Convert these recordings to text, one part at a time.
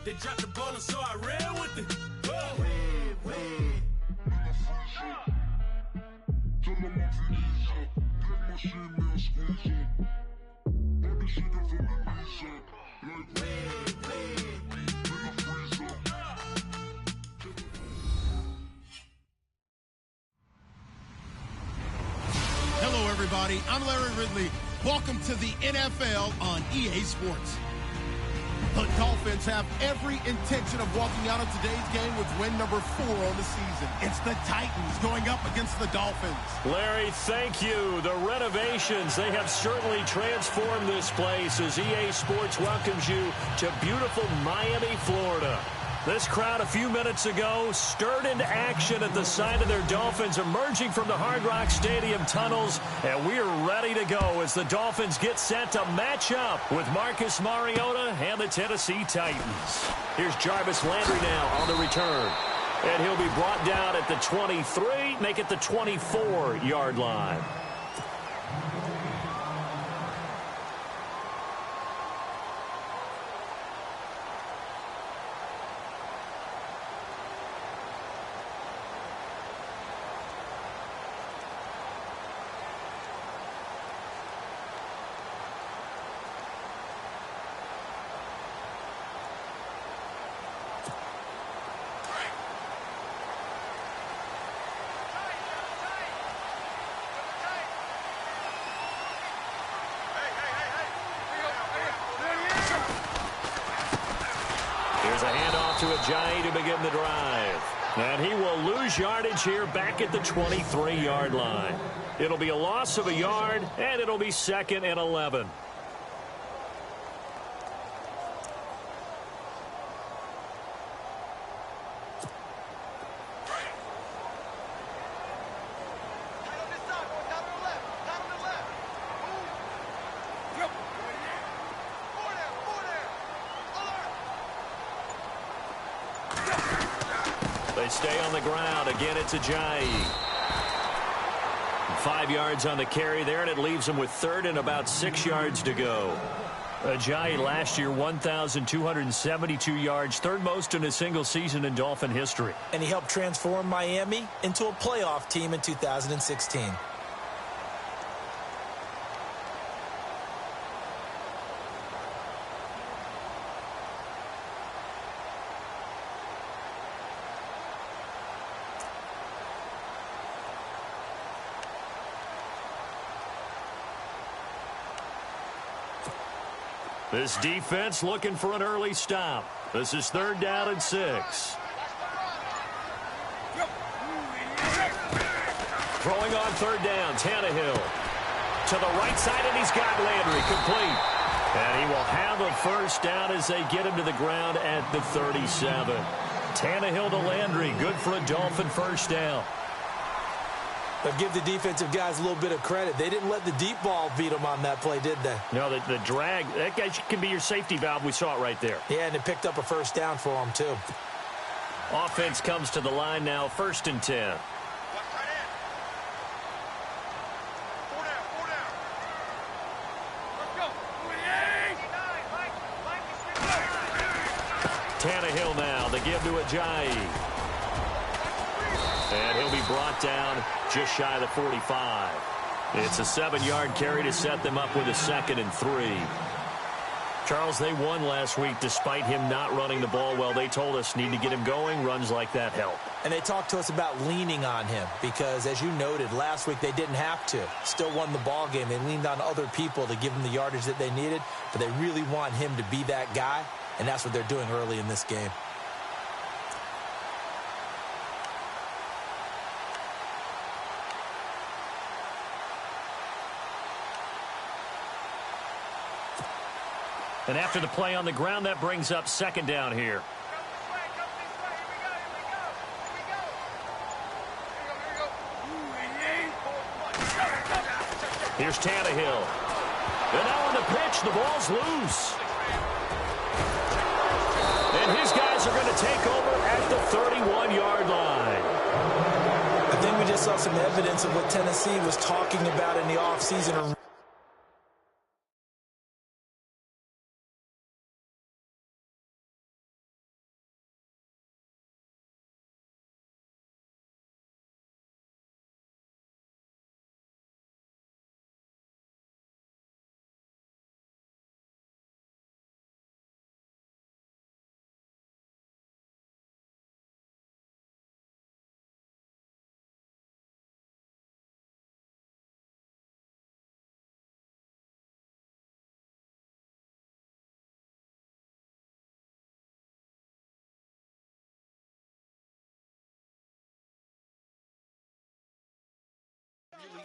They dropped the ball and so I ran with it. Hello, everybody. I'm Larry Ridley. Welcome to the NFL on EA Sports. The Dolphins have every intention of walking out of today's game with win number 4 on the season. It's the Titans going up against the Dolphins. Larry, thank you. The renovations, they have certainly transformed this place as EA Sports welcomes you to beautiful Miami, Florida. This crowd a few minutes ago stirred into action at the sight of their Dolphins emerging from the Hard Rock Stadium tunnels, and we are ready to go as the Dolphins get set to match up with Marcus Mariota and the Tennessee Titans. Here's Jarvis Landry now on the return, and he'll be brought down at the 23, make it the 24-yard line. Here's a handoff to Ajayi to begin the drive. And he will lose yardage here back at the 23-yard line. It'll be a loss of a yard, and it'll be 2nd and 11. They stay on the ground. Again, it's Ajayi. 5 yards on the carry there, and it leaves them with 3rd and about 6 yards to go. Ajayi last year, 1,272 yards, 3rd most in a single season in Dolphin history. And he helped transform Miami into a playoff team in 2016. This defense looking for an early stop. This is 3rd down and 6. Throwing on 3rd down, Tannehill. To the right side, and he's got Landry complete. And he will have a 1st down as they get him to the ground at the 37. Tannehill to Landry, good for a Dolphin 1st down. But give the defensive guys a little bit of credit. They didn't let the deep ball beat them on that play, did they? No, the drag, that guy can be your safety valve. We saw it right there. Yeah, and it picked up a 1st down for them, too. Offense comes to the line now, 1st and 10. Tannehill now, the give to Ajayi. And he'll be brought down just shy of the 45. It's a 7-yard carry to set them up with a 2nd and 3. Charles, they won last week despite him not running the ball well. They told us need to get him going. Runs like that help. And they talked to us about leaning on him because, as you noted, last week they didn't have to. Still won the ball game. They leaned on other people to give them the yardage that they needed, but they really want him to be that guy, and that's what they're doing early in this game. And after the play on the ground, that brings up 2nd down here. Here's Tannehill. And now on the pitch, the ball's loose. And his guys are going to take over at the 31-yard line. I think we just saw some evidence of what Tennessee was talking about in the offseason.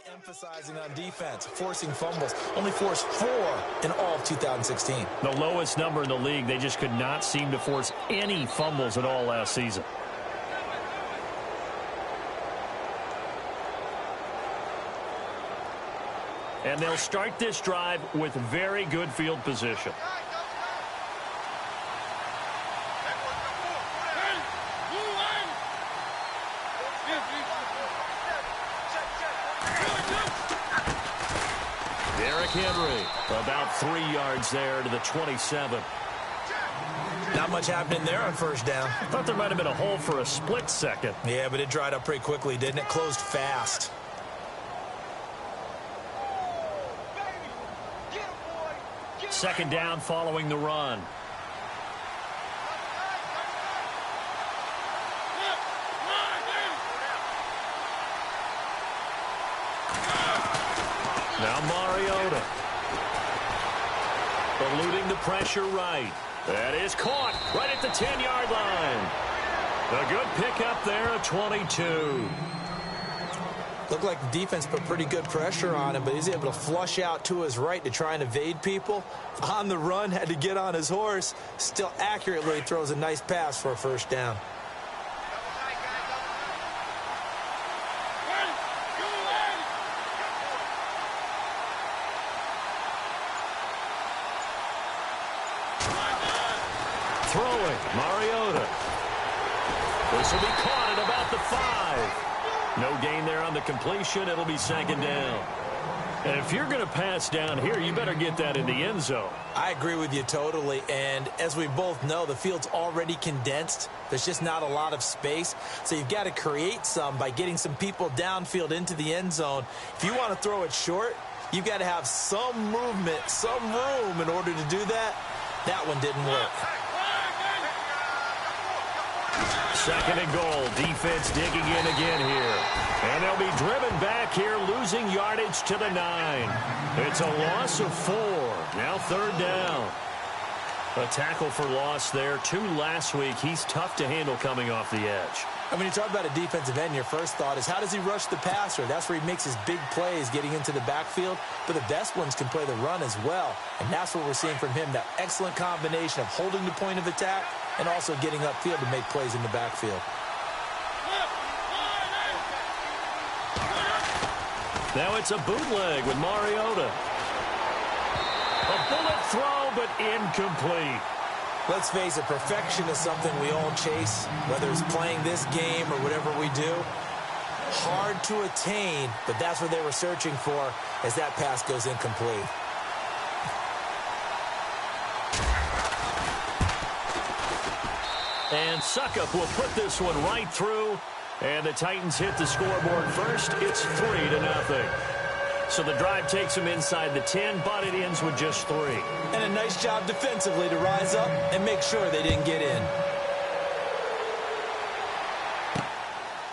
emphasizing on defense, forcing fumbles. Only forced 4 in all of 2016. The lowest number in the league. They just could not seem to force any fumbles at all last season. And they'll start this drive with very good field position. Henry, about 3 yards there to the 27. Not much happening there on first down. Thought there might have been a hole for a split second. Yeah, but it dried up pretty quickly, didn't it? Closed fast. Second down following the run. Now Mariota. Eluding the pressure right. That is caught right at the 10-yard line. A good pickup there, a 22. Looked like the defense put pretty good pressure on him, but he's able to flush out to his right to try and evade people. On the run, had to get on his horse. Still accurately throws a nice pass for a first down. Throwing, Mariota. This will be caught at about the 5. No gain there on the completion. It'll be second down. And if you're going to pass down here, you better get that in the end zone. I agree with you totally. And as we both know, the field's already condensed. There's just not a lot of space. So you've got to create some by getting some people downfield into the end zone. If you want to throw it short, you've got to have some movement, some room in order to do that. That one didn't work. Second and goal. Defense digging in again here. And they'll be driven back here, losing yardage to the 9. It's a loss of 4. Now third down. A tackle for loss there. 2 last week. He's tough to handle coming off the edge. And when you talk about a defensive end, your first thought is, how does he rush the passer? That's where he makes his big plays getting into the backfield. But the best ones can play the run as well. And that's what we're seeing from him, that excellent combination of holding the point of attack and also getting upfield to make plays in the backfield. Now it's a bootleg with Mariota. A bullet throw, but incomplete. Let's face it, perfection is something we all chase, whether it's playing this game or whatever we do. Hard to attain, but that's what they were searching for as that pass goes incomplete. And Suckup will put this one right through. And the Titans hit the scoreboard first. It's 3-0. So the drive takes them inside the 10, but it ends with just 3. And a nice job defensively to rise up and make sure they didn't get in.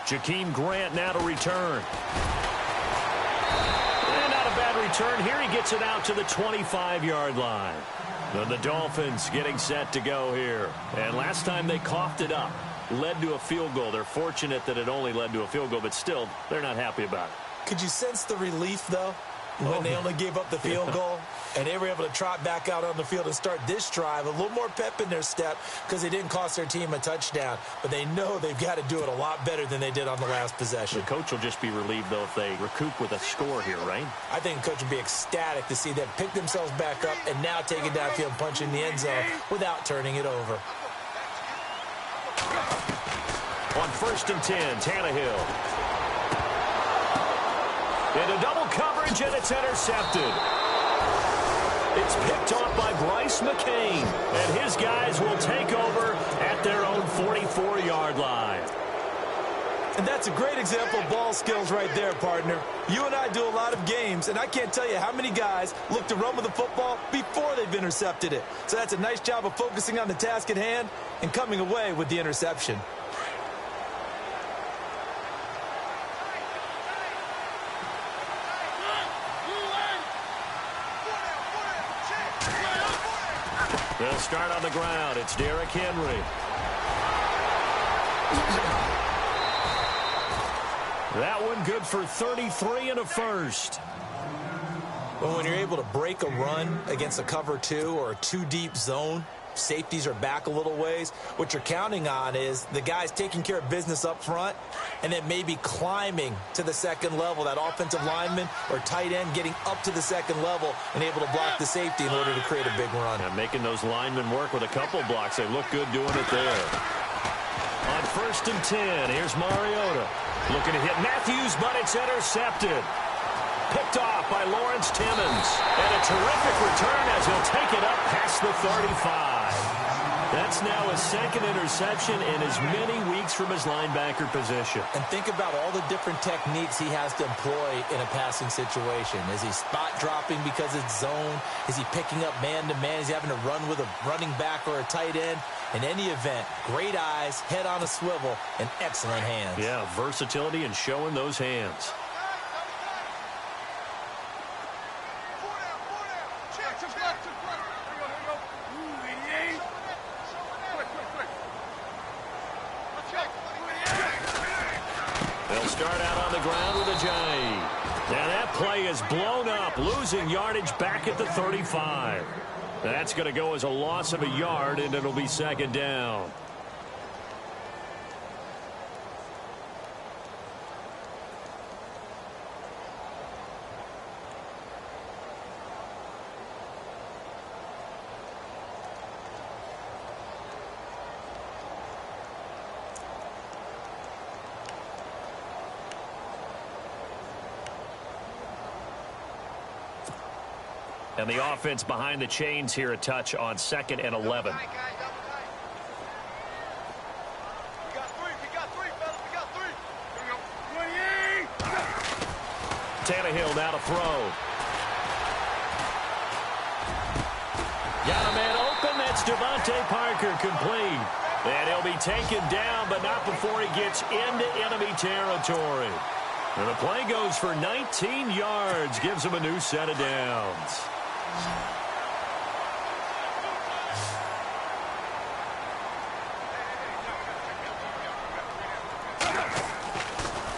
Jakeem Grant now to return. And not a bad return here. He gets it out to the 25-yard line. The Dolphins getting set to go here. And last time they coughed it up, led to a field goal. They're fortunate that it only led to a field goal, but still, they're not happy about it. Could you sense the relief, though, when they only gave up the field goal? And they were able to trot back out on the field and start this drive. A little more pep in their step because they didn't cost their team a touchdown. But they know they've got to do it a lot better than they did on the last possession. The coach will just be relieved, though, if they recoup with a score here, right? I think the coach would be ecstatic to see them pick themselves back up and now take it downfield and punch in the end zone without turning it over. On 1st and 10, Tannehill. Into double coverage, and it's intercepted. It's picked off by Bryce McCain, and his guys will take over at their own 44-yard line. And that's a great example of ball skills right there, partner. You and I do a lot of games, and I can't tell you how many guys look to run with the football before they've intercepted it. So that's a nice job of focusing on the task at hand and coming away with the interception. They'll start on the ground. It's Derrick Henry. That one good for 33 and a first. Well, when you're able to break a run against a cover 2 or a 2-deep zone, safeties are back a little ways. What you're counting on is the guys taking care of business up front and then maybe climbing to the second level, that offensive lineman or tight end getting up to the second level and able to block the safety in order to create a big run. And making those linemen work with a couple blocks. They look good doing it there. On 1st and 10, here's Mariota. Looking to hit Matthews, but it's intercepted. Picked off by Lawrence Timmons. And a terrific return as he'll take it up past the 35. That's now his second interception in as many weeks from his linebacker position. And think about all the different techniques he has to employ in a passing situation. Is he spot dropping because it's zone? Is he picking up man-to-man? Is he having to run with a running back or a tight end? In any event, great eyes, head on a swivel, and excellent hands. Yeah, versatility and showing those hands. They'll start out on the ground with a J. Now that play is blown up, losing yardage back at the 35. That's going to go as a loss of a yard, and it'll be second down. And the offense behind the chains here, a touch on 2nd and 11. Tannehill now to throw. Got a man open. That's Devontae Parker, complete. And he'll be taken down, but not before he gets into enemy territory. And the play goes for 19 yards, gives him a new set of downs.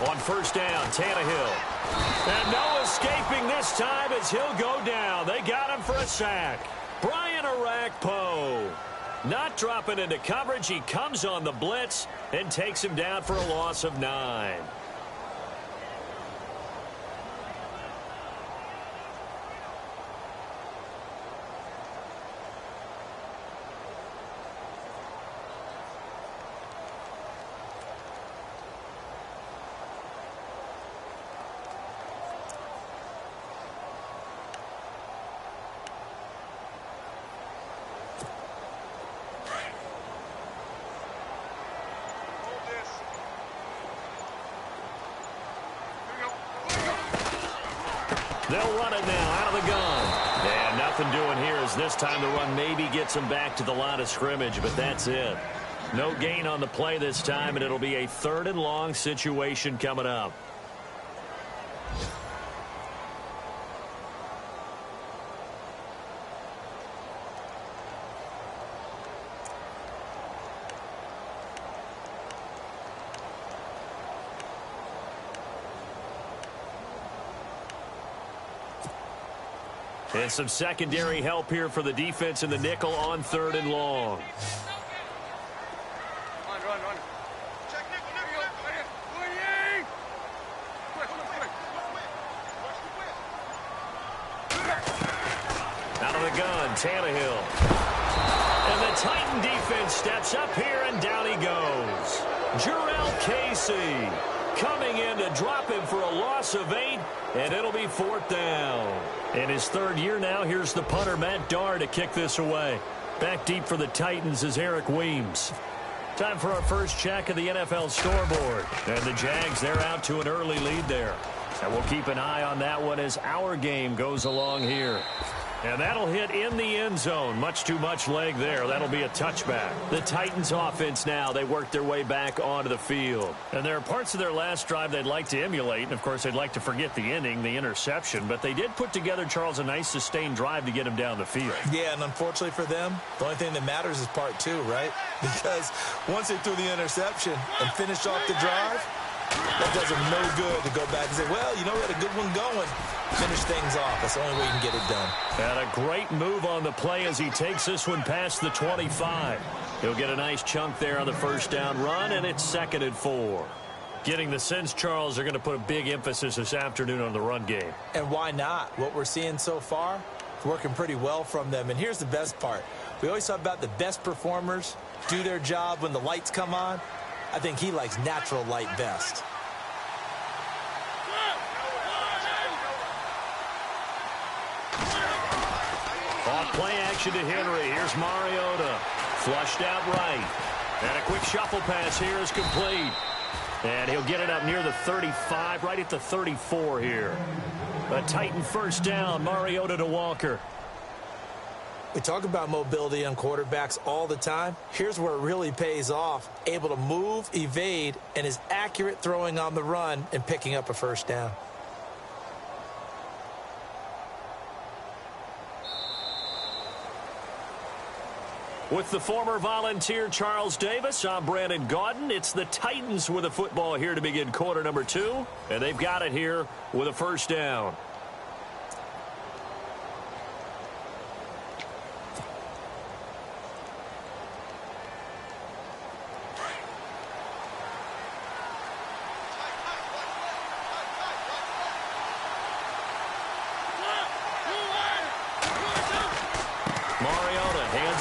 On 1st down, Tannehill. And no escaping this time as he'll go down. They got him for a sack. Brian Arakpo not dropping into coverage. He comes on the blitz and takes him down for a loss of 9. They'll run it now out of the gun. And nothing doing here as this time the run maybe gets them back to the line of scrimmage, but that's it. No gain on the play this time, and it'll be a 3rd and long situation coming up. And some secondary help here for the defense in the nickel on 3rd and long. Run. Check nickel. Out of the gun, Tannehill. And the Titan defense steps up here, and down he goes. Jarrell Casey coming in to drop him for a loss of 8, and it'll be 4th down. In his 3rd year now, here's the punter, Matt Darr, to kick this away. Back deep for the Titans is Eric Weems. Time for our first check of the NFL scoreboard. And the Jags, they're out to an early lead there. And we'll keep an eye on that one as our game goes along here. And that'll hit in the end zone. Much too much leg there. That'll be a touchback. The Titans offense now, they work their way back onto the field. And there are parts of their last drive they'd like to emulate. And, of course, they'd like to forget the inning, the interception. But they did put together, Charles, a nice sustained drive to get him down the field. Yeah, and unfortunately for them, the only thing that matters is part 2, right? Because once they threw the interception and finished off the drive, That does him no good to go back and say, well, you know, we had a good one going. Finish things off. That's the only way you can get it done. And a great move on the play as he takes this one past the 25. He'll get a nice chunk there on the first down run, and it's 2nd and 4. Getting the sense, Charles, are going to put a big emphasis this afternoon on the run game. And why not? What we're seeing so far is working pretty well from them. And here's the best part. We always talk about the best performers do their job when the lights come on. I think he likes natural light best. Off play action to Henry. Here's Mariota. Flushed out right. And a quick shuffle pass here is complete. And he'll get it up near the 35, right at the 34 here. A Titan first down, Mariota to Walker. We talk about mobility on quarterbacks all the time. Here's where it really pays off. Able to move, evade, and is accurate throwing on the run and picking up a first down. With the former Volunteer Charles Davis, I'm Brandon Gaudin. It's the Titans with a football here to begin quarter number 2. And they've got it here with a first down.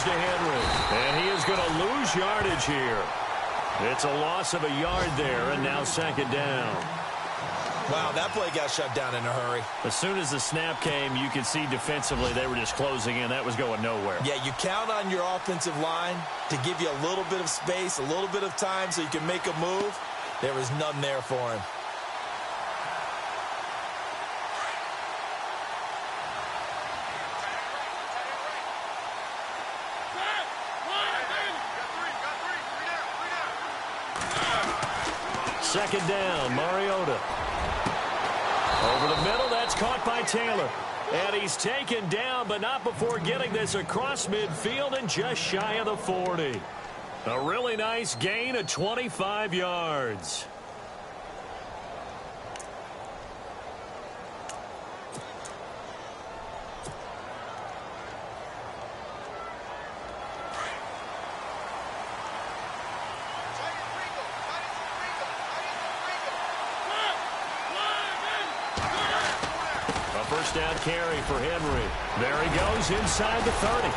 To Henry, and he is going to lose yardage here. It's a loss of a yard there, and now 2nd down. Wow, that play got shut down in a hurry. As soon as the snap came, you could see defensively they were just closing in. That was going nowhere. Yeah, you count on your offensive line to give you a little bit of space, a little bit of time so you can make a move. There was none there for him. Second down, Mariota. Over the middle, that's caught by Taylor. And he's taken down, but not before getting this across midfield and just shy of the 40. A really nice gain of 25 yards. First down carry for Henry. There he goes inside the 30.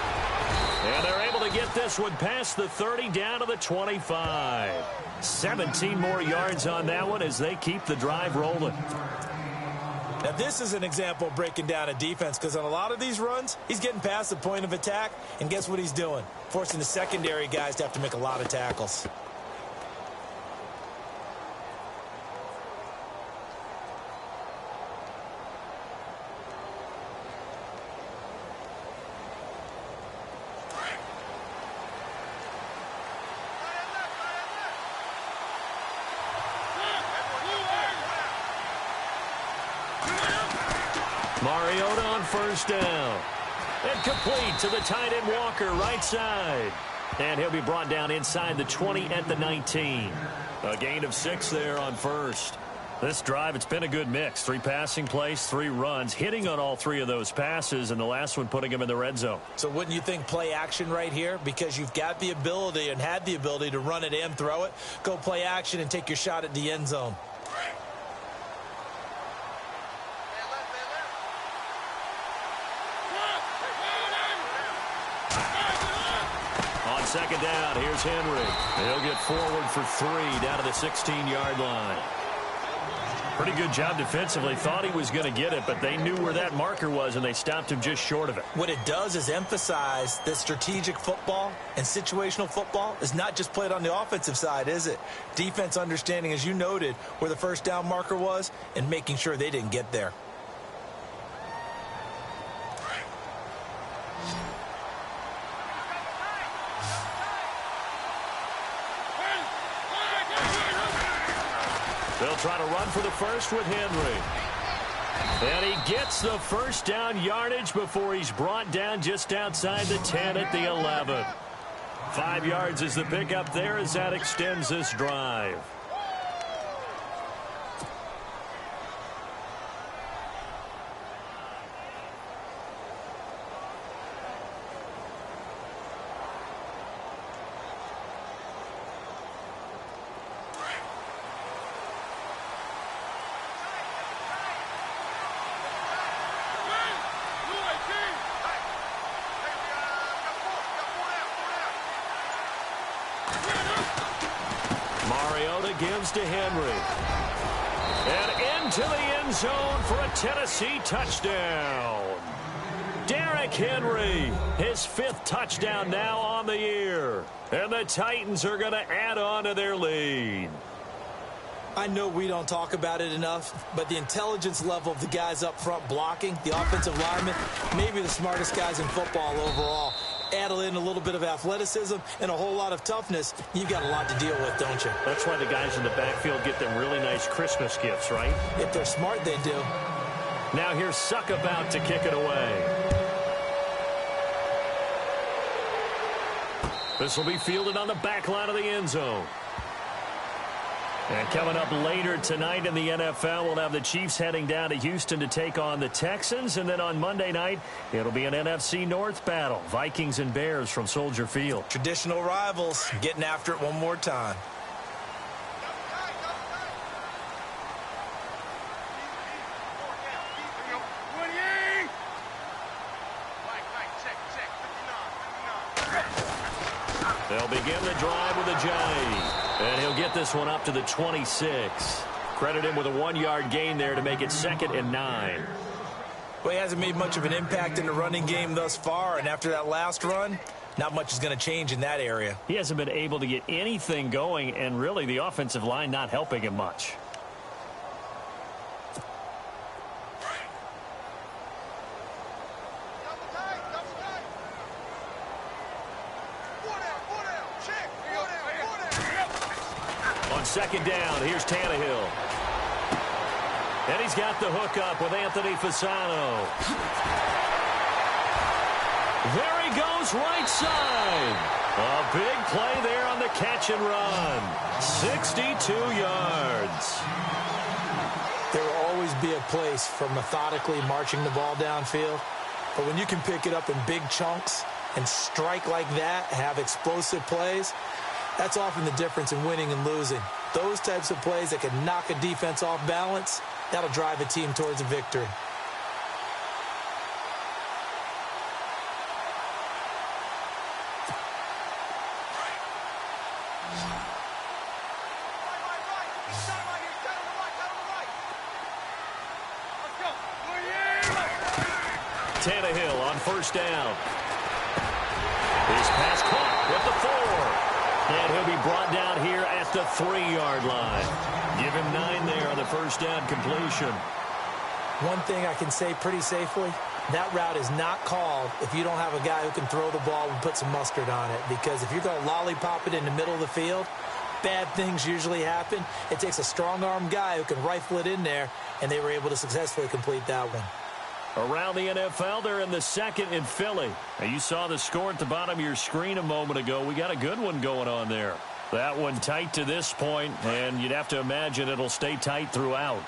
And they're able to get this one past the 30 down to the 25. 17 more yards on that one as they keep the drive rolling. Now, this is an example of breaking down a defense because on a lot of these runs, he's getting past the point of attack, and guess what he's doing? Forcing the secondary guys to have to make a lot of tackles. Mariota on first down. And complete to the tight end Walker, right side. And he'll be brought down inside the 20 at the 19. A gain of 6 there on first. This drive, it's been a good mix. 3 passing plays, 3 runs, hitting on all 3 of those passes, and the last one putting him in the red zone. So wouldn't you think play action right here? Because you've got the ability and had the ability to run it and throw it. Go play action and take your shot at the end zone. Second down, here's Henry. He'll get forward for 3 down to the 16-yard line. Pretty good job defensively. Thought he was going to get it, but they knew where that marker was, and they stopped him just short of it. What it does is emphasize that strategic football and situational football is not just played on the offensive side, is it? Defense understanding, as you noted, where the first down marker was and making sure they didn't get there. They'll try to run for the first with Henry. And he gets the first down yardage before he's brought down just outside the 10 at the 11. 5 yards is the pickup there as that extends this drive. Mariota gives to Henry. And into the end zone for a Tennessee touchdown. Derrick Henry, his 5th touchdown now on the year. And the Titans are going to add on to their lead. I know we don't talk about it enough, but the intelligence level of the guys up front blocking, the offensive linemen, maybe the smartest guys in football overall. Add in a little bit of athleticism and a whole lot of toughness, you've got a lot to deal with, don't you? That's why the guys in the backfield get them really nice Christmas gifts, right? If they're smart, they do. Now here's Suck about to kick it away. This will be fielded on the back line of the end zone. And coming up later tonight in the NFL, we'll have the Chiefs heading down to Houston to take on the Texans. And then on Monday night, it'll be an NFC North battle. Vikings and Bears from Soldier Field. Traditional rivals getting after it one more time. They'll begin the drive with a jive. And he'll get this one up to the 26. Credit him with a 1-yard gain there to make it 2nd and 9. Well, he hasn't made much of an impact in the running game thus far, and after that last run, not much is going to change in that area. He hasn't been able to get anything going, and really the offensive line not helping him much. Second down, here's Tannehill. And he's got the hook up with Anthony Fasano. There he goes, right side. A big play there on the catch and run. 62 yards. There will always be a place for methodically marching the ball downfield. But when you can pick it up in big chunks and strike like that, have explosive plays, that's often the difference in winning and losing. Those types of plays that can knock a defense off balance, that'll drive a team towards a victory. Tannehill on first down. His pass caught with the 4. And he'll be brought down here at the 3-yard line. Give him 9 there on the first down completion. One thing I can say pretty safely, that route is not called if you don't have a guy who can throw the ball and put some mustard on it. Because if you're going to lollipop it in the middle of the field, bad things usually happen. It takes a strong-armed guy who can rifle it in there, and they were able to successfully complete that one. Around the NFL, they're in the 2nd in Philly. Now, you saw the score at the bottom of your screen a moment ago. We got a good one going on there. That one tight to this point, and you'd have to imagine it'll stay tight throughout.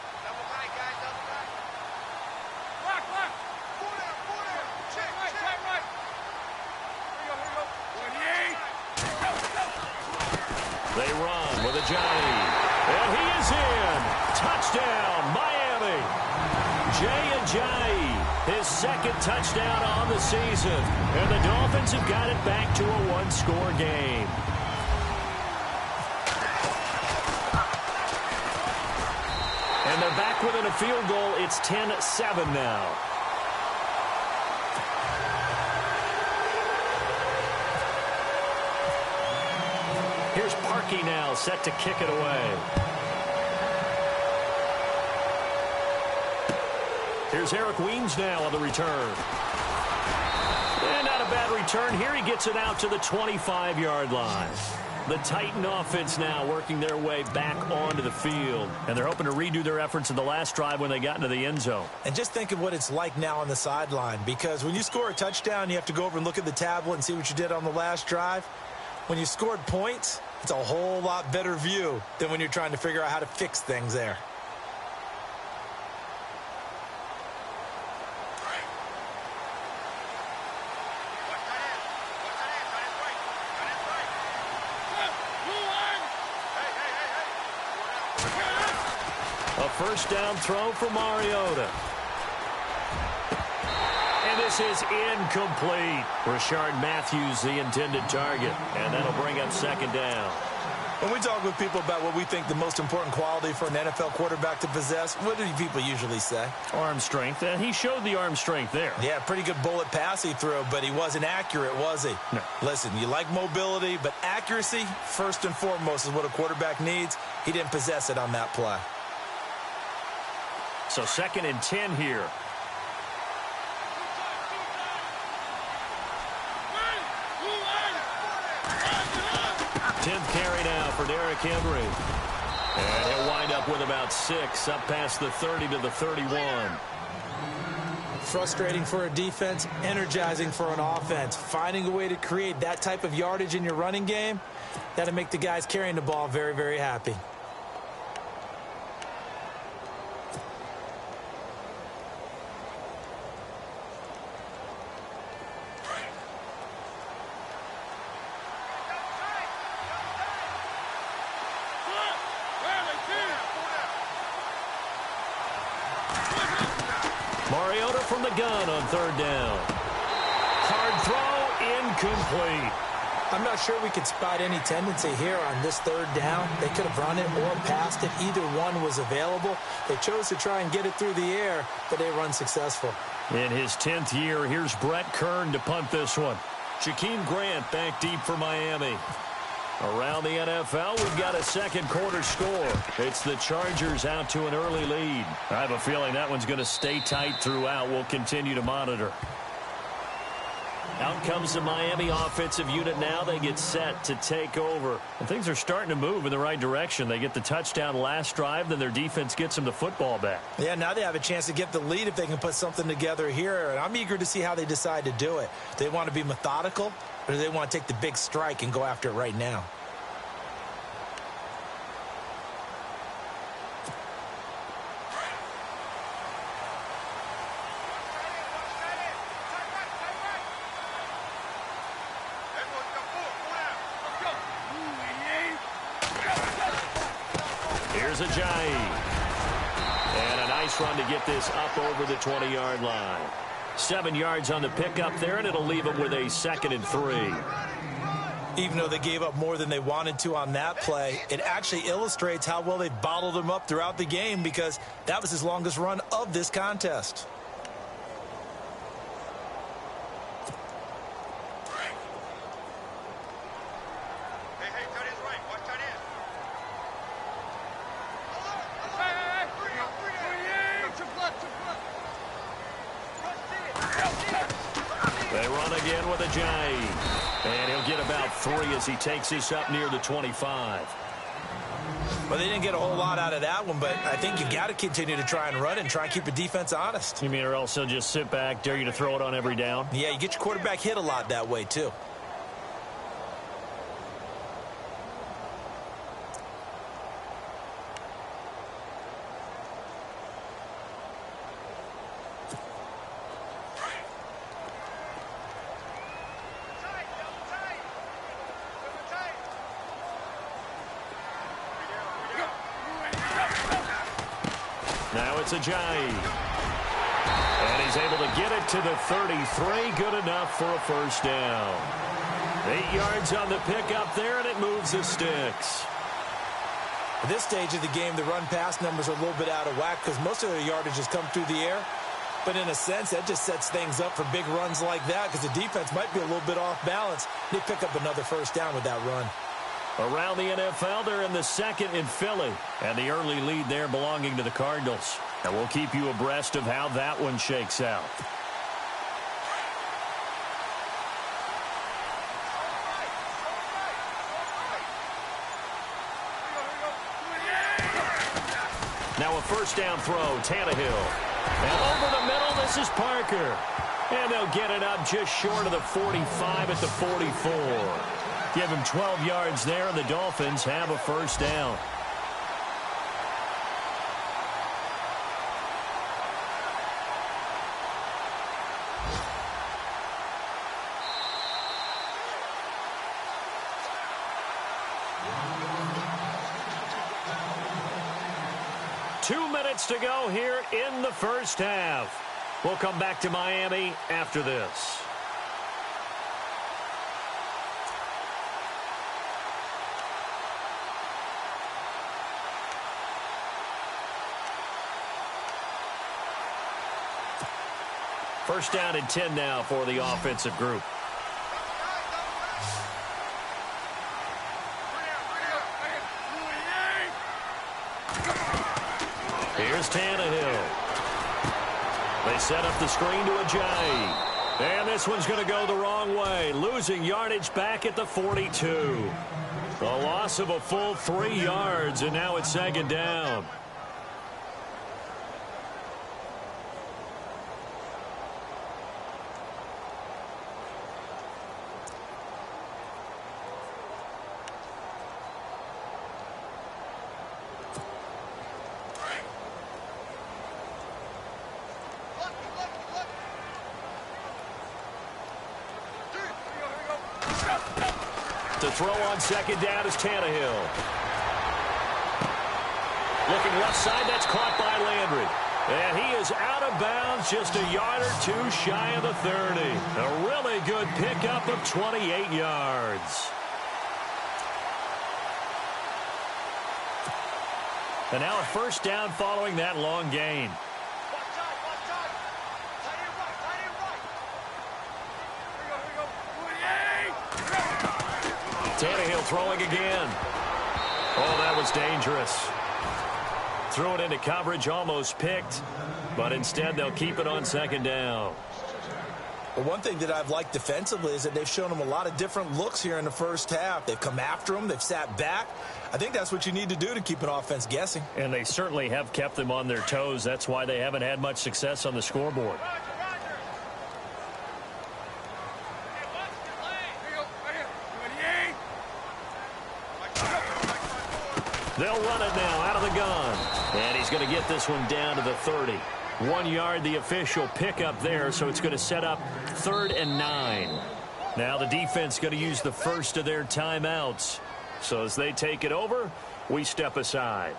They run with a Johnny. And he is in. Touchdown, Miami. Jay Ajayi, his 2nd touchdown on the season. And the Dolphins have got it back to a 1-score game. And they're back within a field goal. It's 10-7 now. Here's Parkey now, set to kick it away. Here's Eric Weems now on the return. And not a bad return here. He gets it out to the 25-yard line. The Titan offense now working their way back onto the field. And they're hoping to redo their efforts in the last drive when they got into the end zone. And just think of what it's like now on the sideline. Because when you score a touchdown, you have to go over and look at the tablet and see what you did on the last drive. When you scored points, it's a whole lot better view than when you're trying to figure out how to fix things there. A first down throw for Mariota. And this is incomplete. Rashard Matthews, the intended target. And that'll bring up 2nd down. When we talk with people about what we think the most important quality for an NFL quarterback to possess, what do people usually say? Arm strength, and he showed the arm strength there. Yeah, pretty good bullet pass he threw, but he wasn't accurate, was he? No. Listen, you like mobility, but accuracy, first and foremost, is what a quarterback needs. He didn't possess it on that play. So 2nd and 10 here. Tenth carry now for Derrick Henry. And he'll wind up with about 6, up past the 30 to the 31. Frustrating for a defense, energizing for an offense. Finding a way to create that type of yardage in your running game, that'll make the guys carrying the ball very, very happy. Mariota from the gun on 3rd down. Hard throw, incomplete. I'm not sure we could spot any tendency here on this 3rd down. They could have run it or passed it. Either one was available. They chose to try and get it through the air, but they were unsuccessful. In his 10th year, here's Brett Kern to punt this one. Jakeem Grant back deep for Miami. Around the NFL, we've got a 2nd quarter score. It's the Chargers out to an early lead. I have a feeling that one's going to stay tight throughout. We'll continue to monitor. Out comes the Miami offensive unit now. They get set to take over. And things are starting to move in the right direction. They get the touchdown last drive, then their defense gets them the football back. Yeah, now they have a chance to get the lead if they can put something together here. And I'm eager to see how they decide to do it. Do they want to be methodical, or do they want to take the big strike and go after it right now? Here's Ajayi. And a nice run to get this up over the 20-yard line. 7 yards on the pickup there, and it'll leave them with a 2nd and 3. Even though they gave up more than they wanted to on that play, it actually illustrates how well they bottled them up throughout the game, because that was his longest run of this contest. They run again with Ajayi. And he'll get about 3 as he takes this up near the 25. Well, they didn't get a whole lot out of that one, but I think you've got to continue to try and run and try and keep the defense honest. You mean or else they'll just sit back, dare you to throw it on every down? Yeah, you get your quarterback hit a lot that way, too. Now it's Ajayi. And he's able to get it to the 33. Good enough for a 1st down. 8 yards on the pickup there, and it moves the sticks. At this stage of the game, the run-pass numbers are a little bit out of whack because most of their yardage has come through the air. But in a sense, that just sets things up for big runs like that because the defense might be a little bit off balance. They pick up another 1st down with that run. Around the NFL, they're in the 2nd in Philly. And the early lead there belonging to the Cardinals. And we'll keep you abreast of how that one shakes out. Now a 1st down throw, Tannehill. And over the middle, this is Parker. And they'll get it up just short of the 45 at the 44. Give him 12 yards there, and the Dolphins have a 1st down. Two minutes to go here in the 1st half. We'll come back to Miami after this. First down and 10 now for the offensive group. Here's Tannehill. They set up the screen to Ajayi. And this one's going to go the wrong way. Losing yardage back at the 42. A loss of a full 3 yards, and now it's second down. To throw on second down is Tannehill. Looking left side, that's caught by Landry. And he is out of bounds, just a yard or two shy of the 30. A really good pickup of 28 yards. And now a first down following that long gain. Tannehill throwing again. Oh, that was dangerous. Threw it into coverage, almost picked, but instead they'll keep it on second down. Well, one thing that I've liked defensively is that they've shown them a lot of different looks here in the first half. They've come after them. They've sat back. I think that's what you need to do to keep an offense guessing. And they certainly have kept them on their toes. That's why they haven't had much success on the scoreboard. They'll run it now out of the gun. And he's going to get this one down to the 30. 1 yard, the official pickup there, so it's going to set up 3rd and 9. Now the defense going to use the first of their timeouts. So as they take it over, we step aside.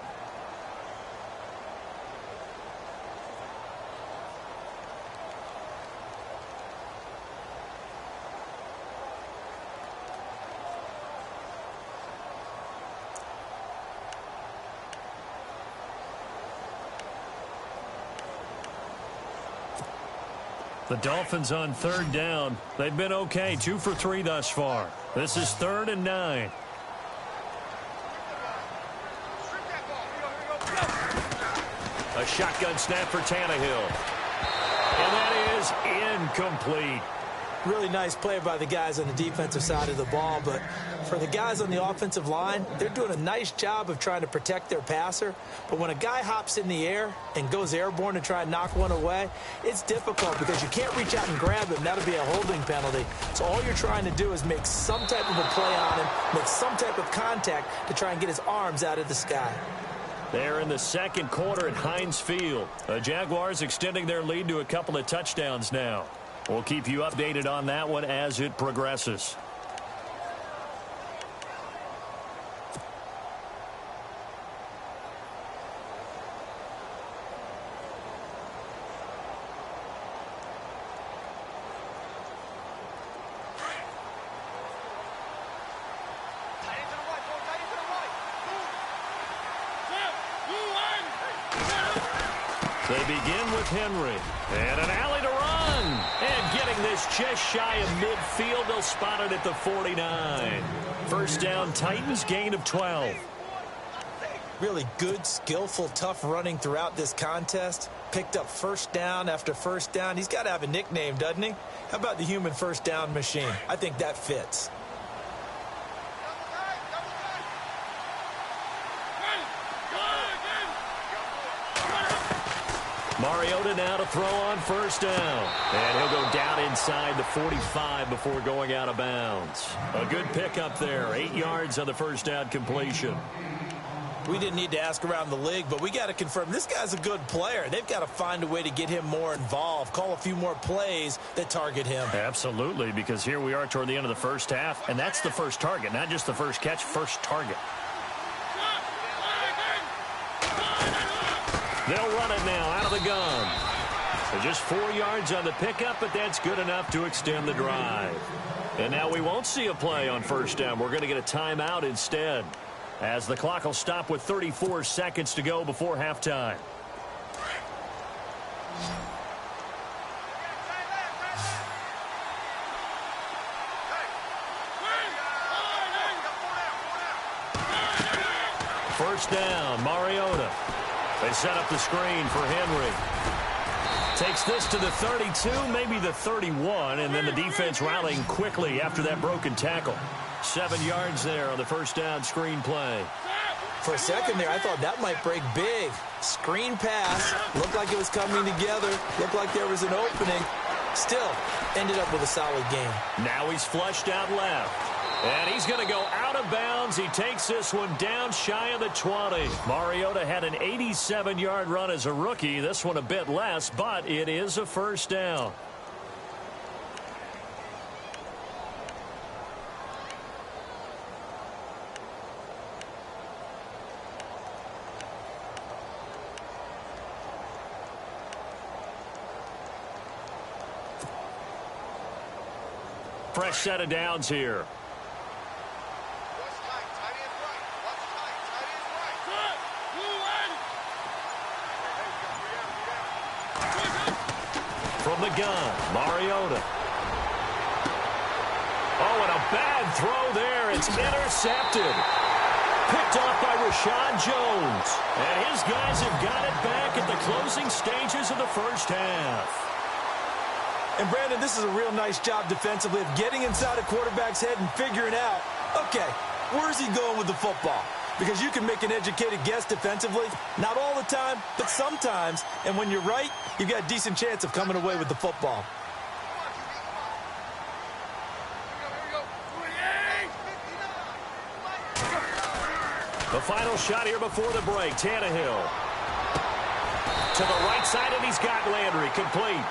The Dolphins on 3rd down. They've been okay, 2 for 3 thus far. This is 3rd and 9. A shotgun snap for Tannehill. And that is incomplete. Really nice play by the guys on the defensive side of the ball, but for the guys on the offensive line, they're doing a nice job of trying to protect their passer. But when a guy hops in the air and goes airborne to try and knock one away, it's difficult because you can't reach out and grab him. That'll be a holding penalty. So all you're trying to do is make some type of a play on him, make some type of contact to try and get his arms out of the sky. They're in the second quarter at Heinz Field. The Jaguars extending their lead to a couple of touchdowns now. We'll keep you updated on that one as it progresses. They begin with Henry. And an alley to run. And getting this just shy of midfield. They'll spot it at the 49. First down, Titans, gain of 12. Really good, skillful, tough running throughout this contest. Picked up first down after first down. He's got to have a nickname, doesn't he? How about the human first down machine? I think that fits. Mariota now to throw on first down. And he'll go down inside the 45 before going out of bounds. A good pickup there. 8 yards on the first down completion. We didn't need to ask around the league, but we got to confirm this guy's a good player. They've got to find a way to get him more involved, call a few more plays that target him. Absolutely, because here we are toward the end of the first half, and that's the first target, not just the first catch, first target. They'll run it now out of the gun. So just 4 yards on the pickup, but that's good enough to extend the drive. And now we won't see a play on first down. We're going to get a timeout instead, as the clock will stop with 34 seconds to go before halftime. First down, Mariota. They set up the screen for Henry. Takes this to the 32, maybe the 31, and then the defense rallying quickly after that broken tackle. 7 yards there on the first down screen play. For a second there, I thought that might break big. Screen pass. Looked like it was coming together. Looked like there was an opening. Still, ended up with a solid game. Now he's flushed out left. And he's going to go out of bounds. He takes this one down shy of the 20. Mariota had an 87-yard run as a rookie. This one a bit less, but it is a first down. Fresh set of downs here. From the gun, Mariota. Oh, and a bad throw there. It's intercepted. Picked off by Rashad Jones. And his guys have got it back at the closing stages of the first half. And, Brandon, this is a real nice job defensively of getting inside a quarterback's head and figuring out, okay, where's he going with the football? Because you can make an educated guess defensively. Not all the time, but sometimes. And when you're right, you've got a decent chance of coming away with the football. The final shot here before the break. Tannehill. To the right side, and he's got Landry. Complete.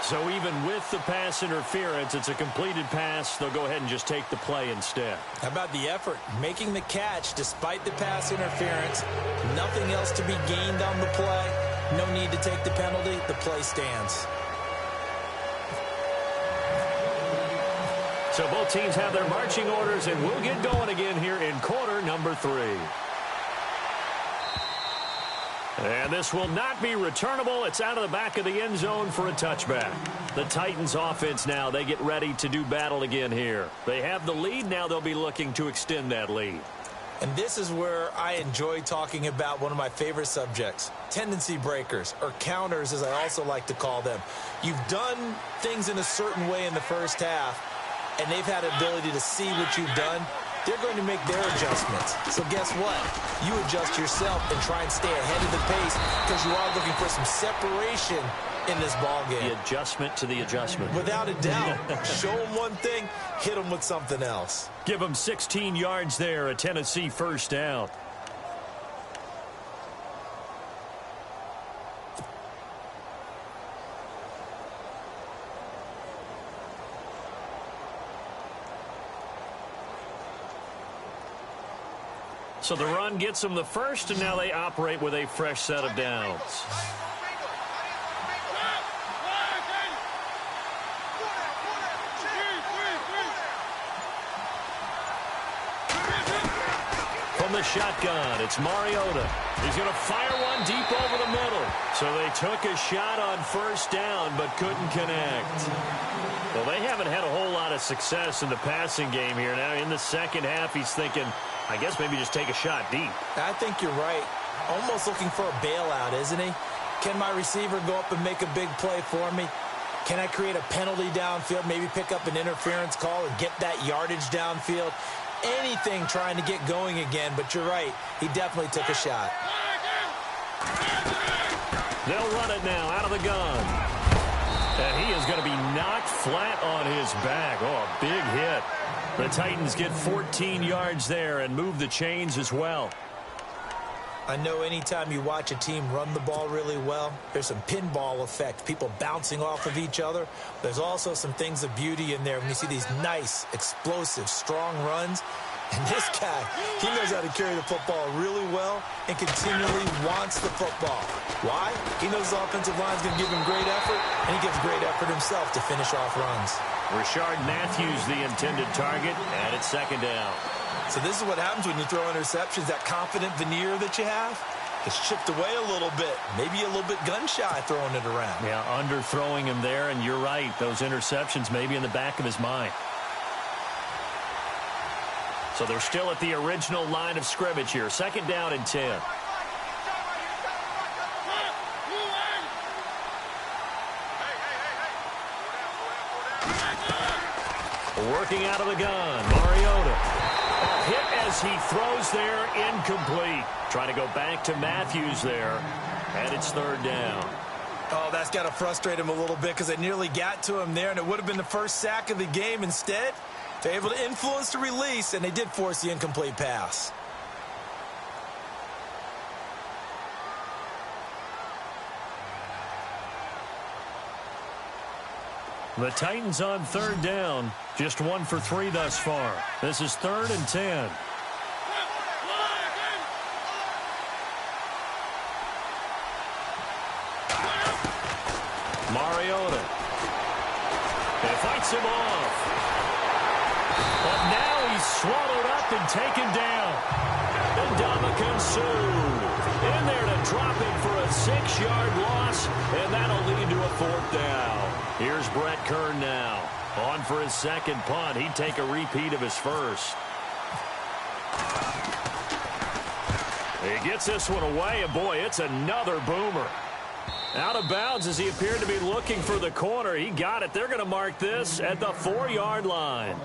So even with the pass interference, it's a completed pass. They'll go ahead and just take the play instead. How about the effort? Making the catch despite the pass interference. Nothing else to be gained on the play. No need to take the penalty. The play stands. So both teams have their marching orders, and we'll get going again here in quarter number 3. And this will not be returnable. It's out of the back of the end zone for a touchback. The Titans offense now, they get ready to do battle again here. They have the lead. Now they'll be looking to extend that lead. And this is where I enjoy talking about one of my favorite subjects, tendency breakers, or counters as I also like to call them. You've done things in a certain way in the first half, and they've had ability to see what you've done. They're going to make their adjustments. So guess what? You adjust yourself and try and stay ahead of the pace because you are looking for some separation in this ball game. The adjustment to the adjustment. Without a doubt. Show them one thing, hit them with something else. Give them 16 yards there, a Tennessee first down. So the run gets them the first, and now they operate with a fresh set of downs. From the shotgun, it's Mariota. He's going to fire one deep over the middle. So they took a shot on first down, but couldn't connect. Well, they haven't had a whole lot of success in the passing game here. Now in the second half, he's thinking, I guess maybe just take a shot deep. I think you're right. Almost looking for a bailout, isn't he? Can my receiver go up and make a big play for me? Can I create a penalty downfield, maybe pick up an interference call and get that yardage downfield? Anything trying to get going again, but you're right. He definitely took a shot. They'll run it now out of the gun. And he is going to be knocked flat on his back. Oh, a big hit. The Titans get 14 yards there and move the chains as well. I know anytime you watch a team run the ball really well, there's some pinball effect, people bouncing off of each other. There's also some things of beauty in there when you see these nice, explosive, strong runs. And this guy, he knows how to carry the football really well and continually wants the football. Why? He knows the offensive line's going to give him great effort, and he gives great effort himself to finish off runs. Rashard Matthews, the intended target, and it's second down. So this is what happens when you throw interceptions, that confident veneer that you have. It's chipped away a little bit. Maybe a little bit gun-shy throwing it around. Yeah, underthrowing him there, and you're right. Those interceptions maybe in the back of his mind. So they're still at the original line of scrimmage here. 2nd down and 10. Working out of the gun, Mariota. A hit as he throws there, incomplete. Trying to go back to Matthews there, and it's 3rd down. Oh, that's got to frustrate him a little bit because they nearly got to him there, and it would have been the first sack of the game. Instead, they're able to influence the release, and they did force the incomplete pass. The Titans on 3rd down. Just 1 for 3 thus far. This is 3rd and 10. Mariota. It fights him off. But now he's swallowed up and taken down. And Ndamukong Suh in there to drop him for a 6-yard loss, and that'll lead to a 4th down. Here's Brett Kern now. On for his 2nd punt. He'd take a repeat of his first. He gets this one away, and boy, it's another boomer. Out of bounds as he appeared to be looking for the corner. He got it. They're going to mark this at the 4-yard line.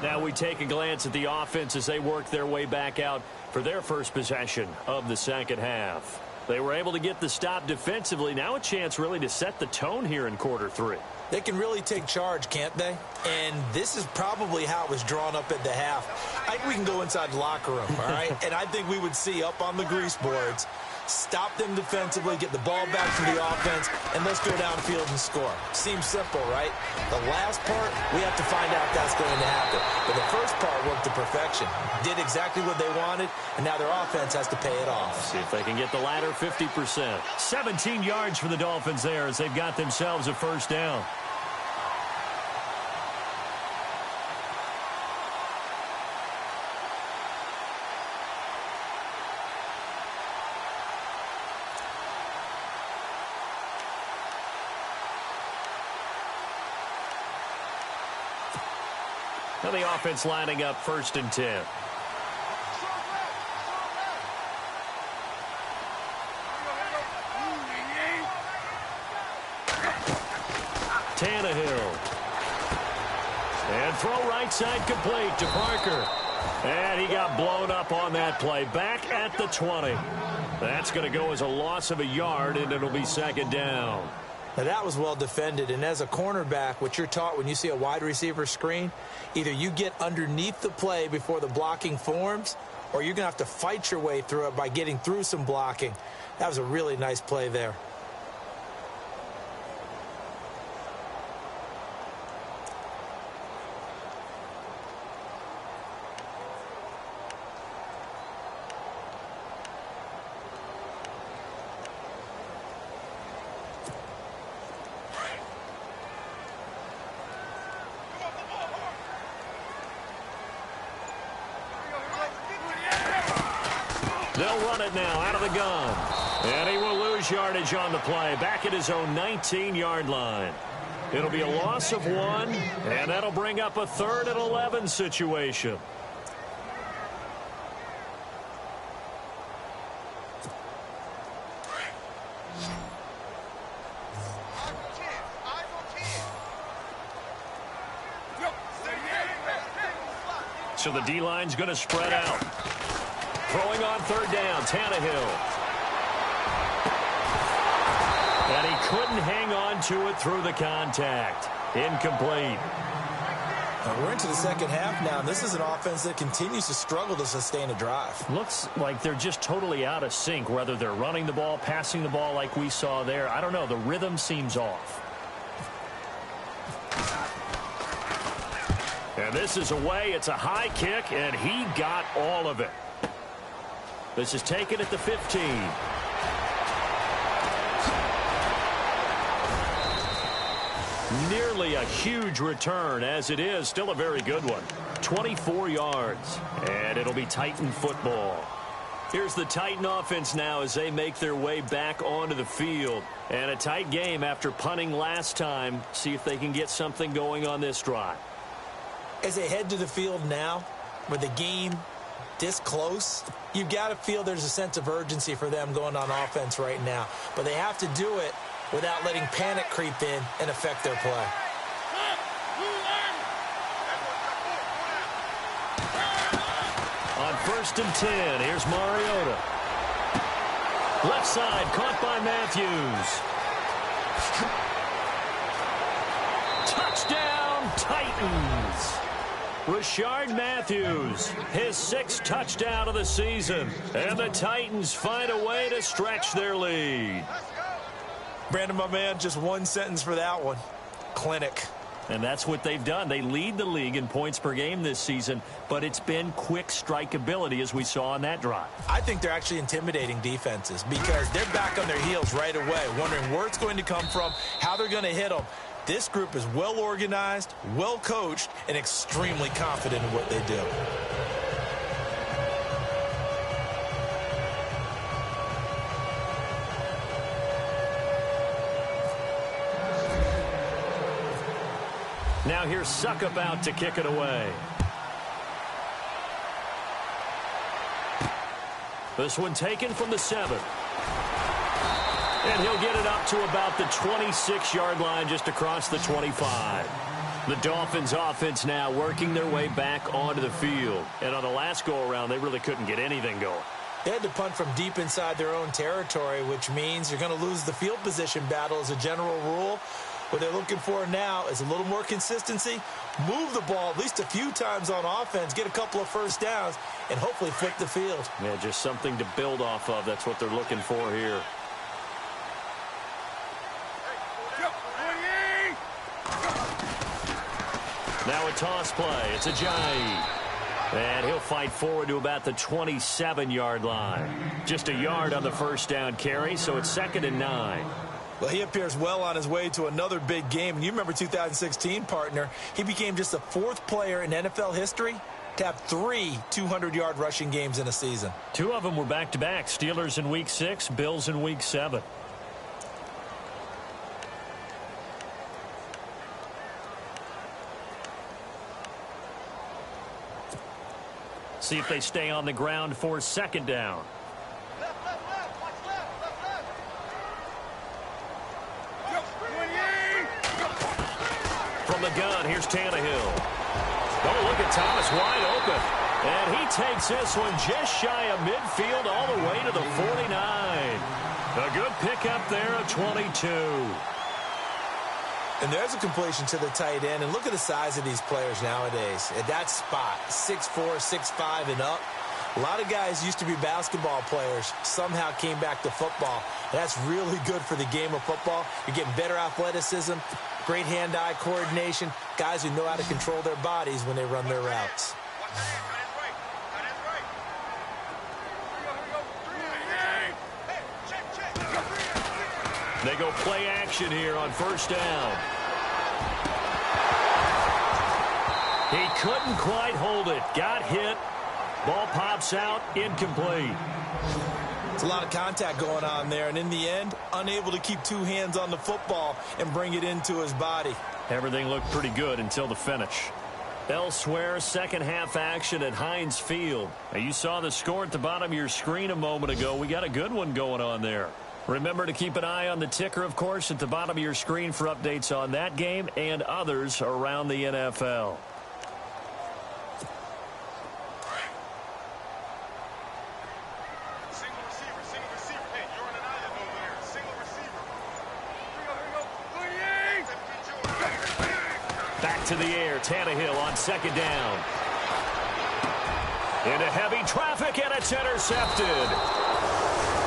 Now we take a glance at the offense as they work their way back out for their first possession of the 2nd half. They were able to get the stop defensively. Now a chance really to set the tone here in quarter 3. They can really take charge, can't they? And this is probably how it was drawn up at the half. I think we can go inside the locker room, all right? And I think we would see up on the grease boards, stop them defensively, get the ball back to the offense, and let's go downfield and score. Seems simple, right? The last part, we have to find out if that's going to happen. But the first part worked to perfection. Did exactly what they wanted, and now their offense has to pay it off. See if they can get the latter 50%. 17 yards for the Dolphins there as they've got themselves a 1st down. Now the offense lining up 1st and 10. Tannehill. And throw right side complete to Parker. And he got blown up on that play. Back at the 20. That's going to go as a loss of a yard, and it'll be 2nd down. Now, that was well defended, and as a cornerback, what you're taught when you see a wide receiver screen, either you get underneath the play before the blocking forms, or you're going to have to fight your way through it by getting through some blocking. That was a really nice play there. They'll run it now out of the gun. And he will lose yardage on the play. Back at his own 19-yard line. It'll be a loss of 1, and that'll bring up a 3rd and 11 situation. So the D-line's going to spread out. Throwing on 3rd down, Tannehill. And he couldn't hang on to it through the contact. Incomplete. We're into the 2nd half now, and this is an offense that continues to struggle to sustain a drive. Looks like they're just totally out of sync, whether they're running the ball, passing the ball like we saw there. I don't know. The rhythm seems off. And this is away. It's a high kick, and he got all of it. This is taken at the 15. Nearly a huge return, as it is. Still a very good one. 24 yards. And it'll be Titan football. Here's the Titan offense now as they make their way back onto the field. And a tight game after punting last time. See if they can get something going on this drive. As they head to the field now, with the game this close, you've got to feel there's a sense of urgency for them going on offense right now. But they have to do it without letting panic creep in and affect their play. On 1st and 10, here's Mariota. Left side, caught by Matthews. Touchdown, Titans. Rashard Matthews, his 6th touchdown of the season. And the Titans find a way to stretch their lead. Brandon, my man, just one sentence for that one. Clinic. And that's what they've done. They lead the league in points per game this season, but it's been quick strikeability as we saw on that drive. I think they're actually intimidating defenses because they're back on their heels right away, wondering where it's going to come from, how they're going to hit them. This group is well organized, well coached, and extremely confident in what they do. Now here's Suckup out to kick it away. This one taken from the 7. And he'll get it up to about the 26-yard line, just across the 25. The Dolphins offense now working their way back onto the field. And on the last go-around, they really couldn't get anything going. They had to punt from deep inside their own territory, which means you're going to lose the field position battle as a general rule. What they're looking for now is a little more consistency, move the ball at least a few times on offense, get a couple of first downs, and hopefully flip the field. Yeah, just something to build off of. That's what they're looking for here. Now a toss play. It's Ajayi. And he'll fight forward to about the 27-yard line. Just a yard on the first down carry, so it's 2nd and 9. Well, he appears well on his way to another big game. And you remember 2016, partner, he became just the 4th player in NFL history to have 3 200-yard rushing games in a season. 2 of them were back-to-back. Steelers in Week 6, Bills in Week 7. See if they stay on the ground for 2nd down. From the gun, here's Tannehill. Oh, look at Thomas wide open. And he takes this one just shy of midfield all the way to the 49. A good pickup there at 22. And there's a completion to the tight end. And look at the size of these players nowadays. At that spot, 6'4", 6'5", and up. A lot of guys used to be basketball players, somehow came back to football. That's really good for the game of football. You're getting better athleticism, great hand-eye coordination, guys who know how to control their bodies when they run their routes. They go play action here on 1st down. He couldn't quite hold it. Got hit. Ball pops out, incomplete. It's a lot of contact going on there, and in the end, unable to keep 2 hands on the football and bring it into his body. Everything looked pretty good until the finish. Elsewhere, second half action at Heinz Field. Now, you saw the score at the bottom of your screen a moment ago. We got a good one going on there. Remember to keep an eye on the ticker, of course, at the bottom of your screen for updates on that game and others around the NFL. Back to the air, Tannehill on 2nd down. Into heavy traffic, and it's intercepted.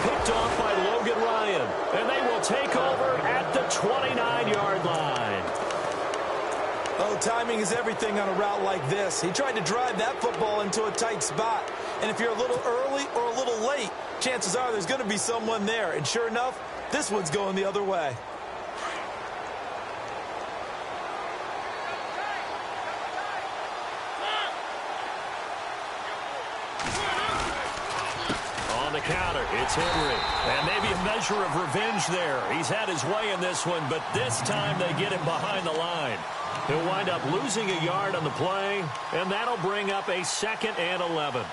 Picked off by Logan Ryan, and they will take over at the 29-yard line. Oh, timing is everything on a route like this. He tried to drive that football into a tight spot. And if you're a little early or a little late, chances are there's going to be someone there. And sure enough, this one's going the other way. counter. It's Henry. And maybe a measure of revenge there. He's had his way in this one, but this time they get him behind the line. He'll wind up losing a yard on the play, and that'll bring up a 2nd and 11.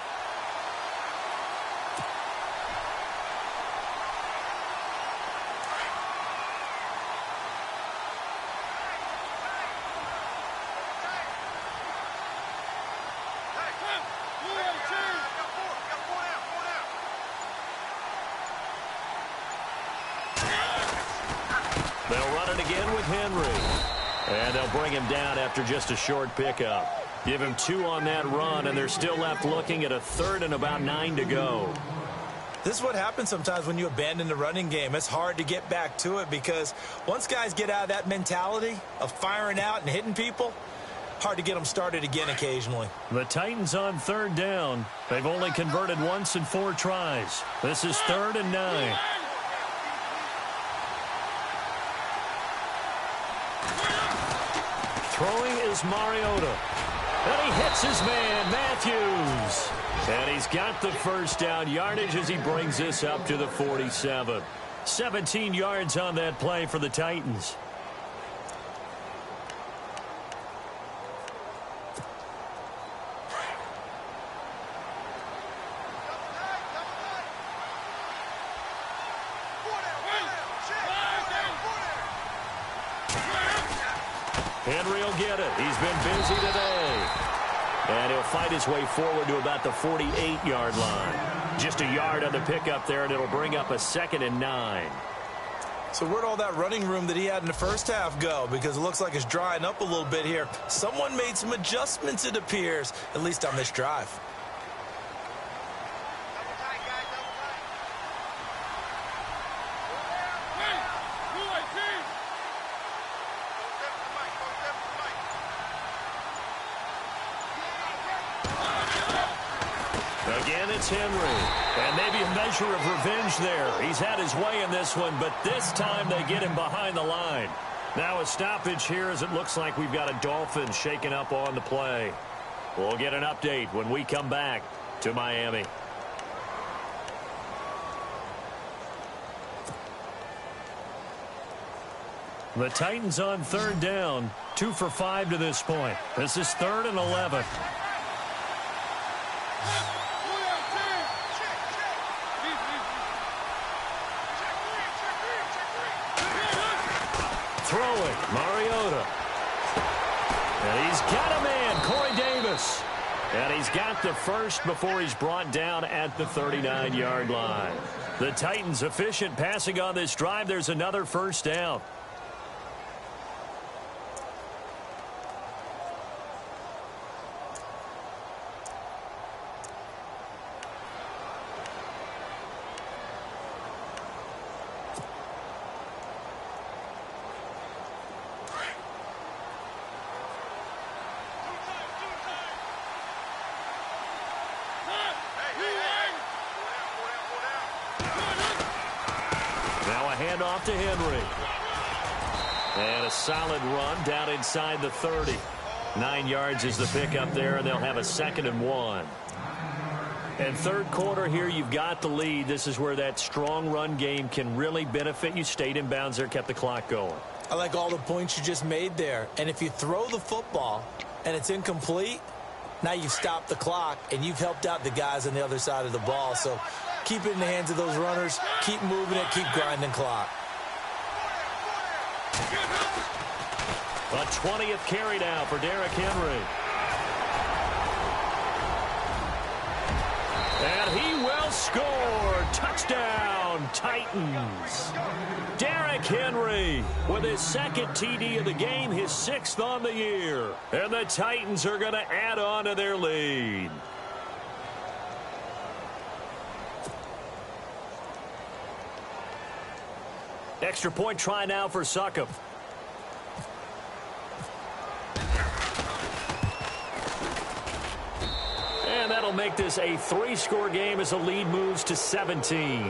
They'll run it again with Henry. And they'll bring him down after just a short pickup. Give him 2 on that run, and they're still left looking at a 3rd and about 9 to go. This is what happens sometimes when you abandon the running game. It's hard to get back to it because once guys get out of that mentality of firing out and hitting people, hard to get them started again occasionally. The Titans on 3rd down. They've only converted once in 4 tries. This is 3rd and 9. Throwing is Mariota. And he hits his man, Matthews. And he's got the first down yardage as he brings this up to the 47. 17 yards on that play for the Titans. Henry will get it. He's been busy today. And he'll fight his way forward to about the 48-yard line. Just a yard on the pickup there, and it'll bring up a 2nd and 9. So where'd all that running room that he had in the first half go? Because it looks like it's drying up a little bit here. Someone made some adjustments, it appears, at least on this drive. Again, it's Henry. And maybe a measure of revenge there. He's had his way in this one, but this time they get him behind the line. Now a stoppage here as it looks like we've got a Dolphins shaking up on the play. We'll get an update when we come back to Miami. The Titans on 3rd down, 2 for 5 to this point. This is 3rd and 11. Throwing, Mariota. And he's got a man, Corey Davis. And he's got the first before he's brought down at the 39-yard line. The Titans efficient passing on this drive. There's another first down. Handoff to Henry. And a solid run down inside the 30. 9 yards is the pickup there, and they'll have a 2nd and 1. And 3rd quarter here, you've got the lead. This is where that strong run game can really benefit you. Stayed in bounds there, kept the clock going. I like all the points you just made there. And if you throw the football and it's incomplete, now you've stopped the clock and you've helped out the guys on the other side of the ball. So keep it in the hands of those runners. Keep moving it. Keep grinding clock. A 20th carry now for Derrick Henry. And he will score. Touchdown, Titans. Derrick Henry with his 2nd TD of the game, his 6th on the year. And the Titans are going to add on to their lead. Extra point try now for Succop. And that'll make this a 3-score game as the lead moves to 17.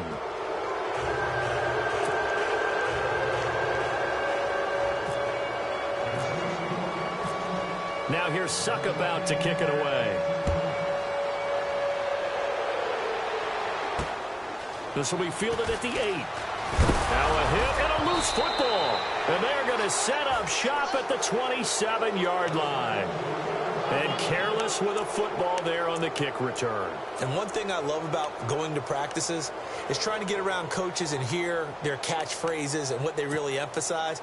Now here's Succop out to kick it away. This will be fielded at the 8. Now a hit and a loose football. And they're going to set up shop at the 27-yard line. And careless with a football there on the kick return. And one thing I love about going to practices is trying to get around coaches and hear their catchphrases and what they really emphasize.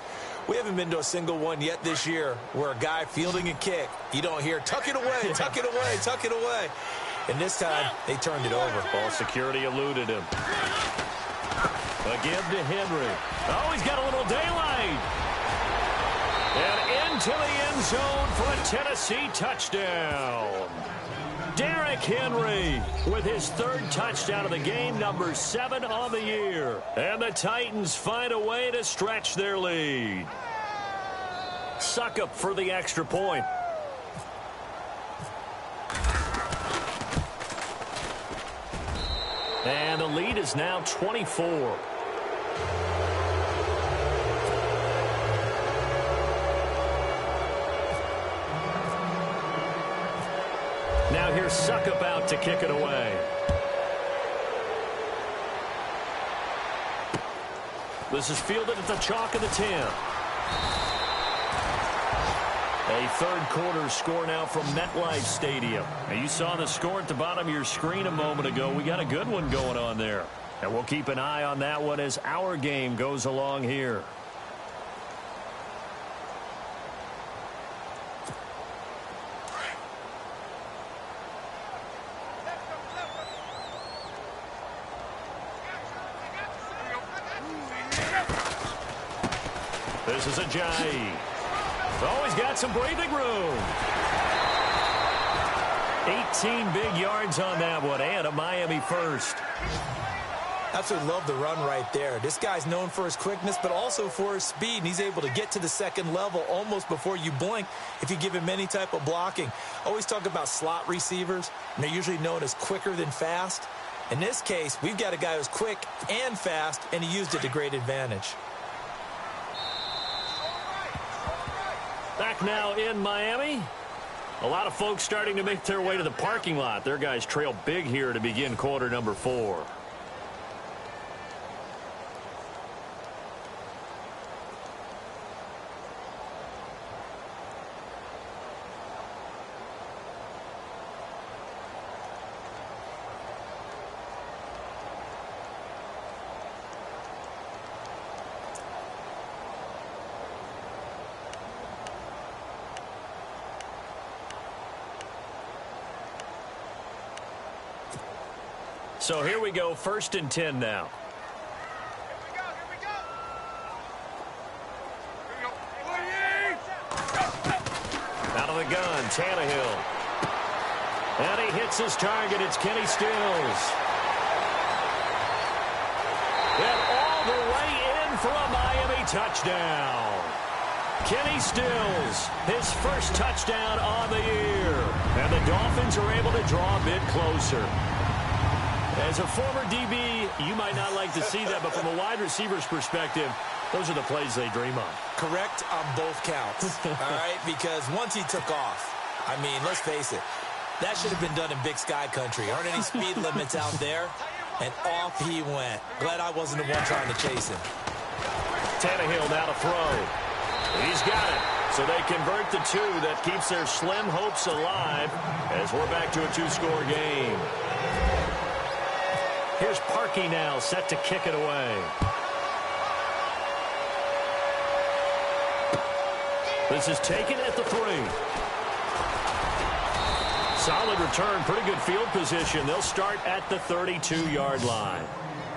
We haven't been to a single one yet this year where a guy fielding a kick, you don't hear, tuck it away, tuck it away, tuck it away. And this time, they turned it over. Ball security eluded him. Again to Henry. Oh, he's got a little daylight. And into the end zone for a Tennessee touchdown. Derrick Henry with his 3rd touchdown of the game, number 7 on the year. And the Titans find a way to stretch their lead. Suckup for the extra point. And the lead is now 24. Now here's Suckup out to kick it away. This is fielded at the chalk of the 10. A third-quarter score now from MetLife Stadium. Now you saw the score at the bottom of your screen a moment ago. We got a good one going on there. And we'll keep an eye on that one as our game goes along here. This is Ajayi. Oh, he's got some breathing room. 18 big yards on that one, and a Miami first. Absolutely love the run right there. This guy's known for his quickness, but also for his speed, and he's able to get to the second level almost before you blink if you give him any type of blocking. Always talk about slot receivers, and they're usually known as quicker than fast. In this case, we've got a guy who's quick and fast, and he used it to great advantage. Back now in Miami. A lot of folks starting to make their way to the parking lot. Their guys trail big here to begin quarter number 4. So here we go, 1st and 10 now. Out of the gun, Tannehill. And he hits his target. It's Kenny Stills. And all the way in for a Miami touchdown. Kenny Stills, his first touchdown on the year. And the Dolphins are able to draw a bit closer. As a former DB, you might not like to see that, but from a wide receiver's perspective, those are the plays they dream of. Correct on both counts, all right? Because once he took off, I mean, let's face it, that should have been done in Big Sky country. Aren't any speed limits out there? And off he went. Glad I wasn't the one trying to chase him. Tannehill now to throw. He's got it. So they convert the 2. That keeps their slim hopes alive as we're back to a 2-score game. Here's Parkey now, set to kick it away. This is taken at the 3. Solid return, pretty good field position. They'll start at the 32-yard line.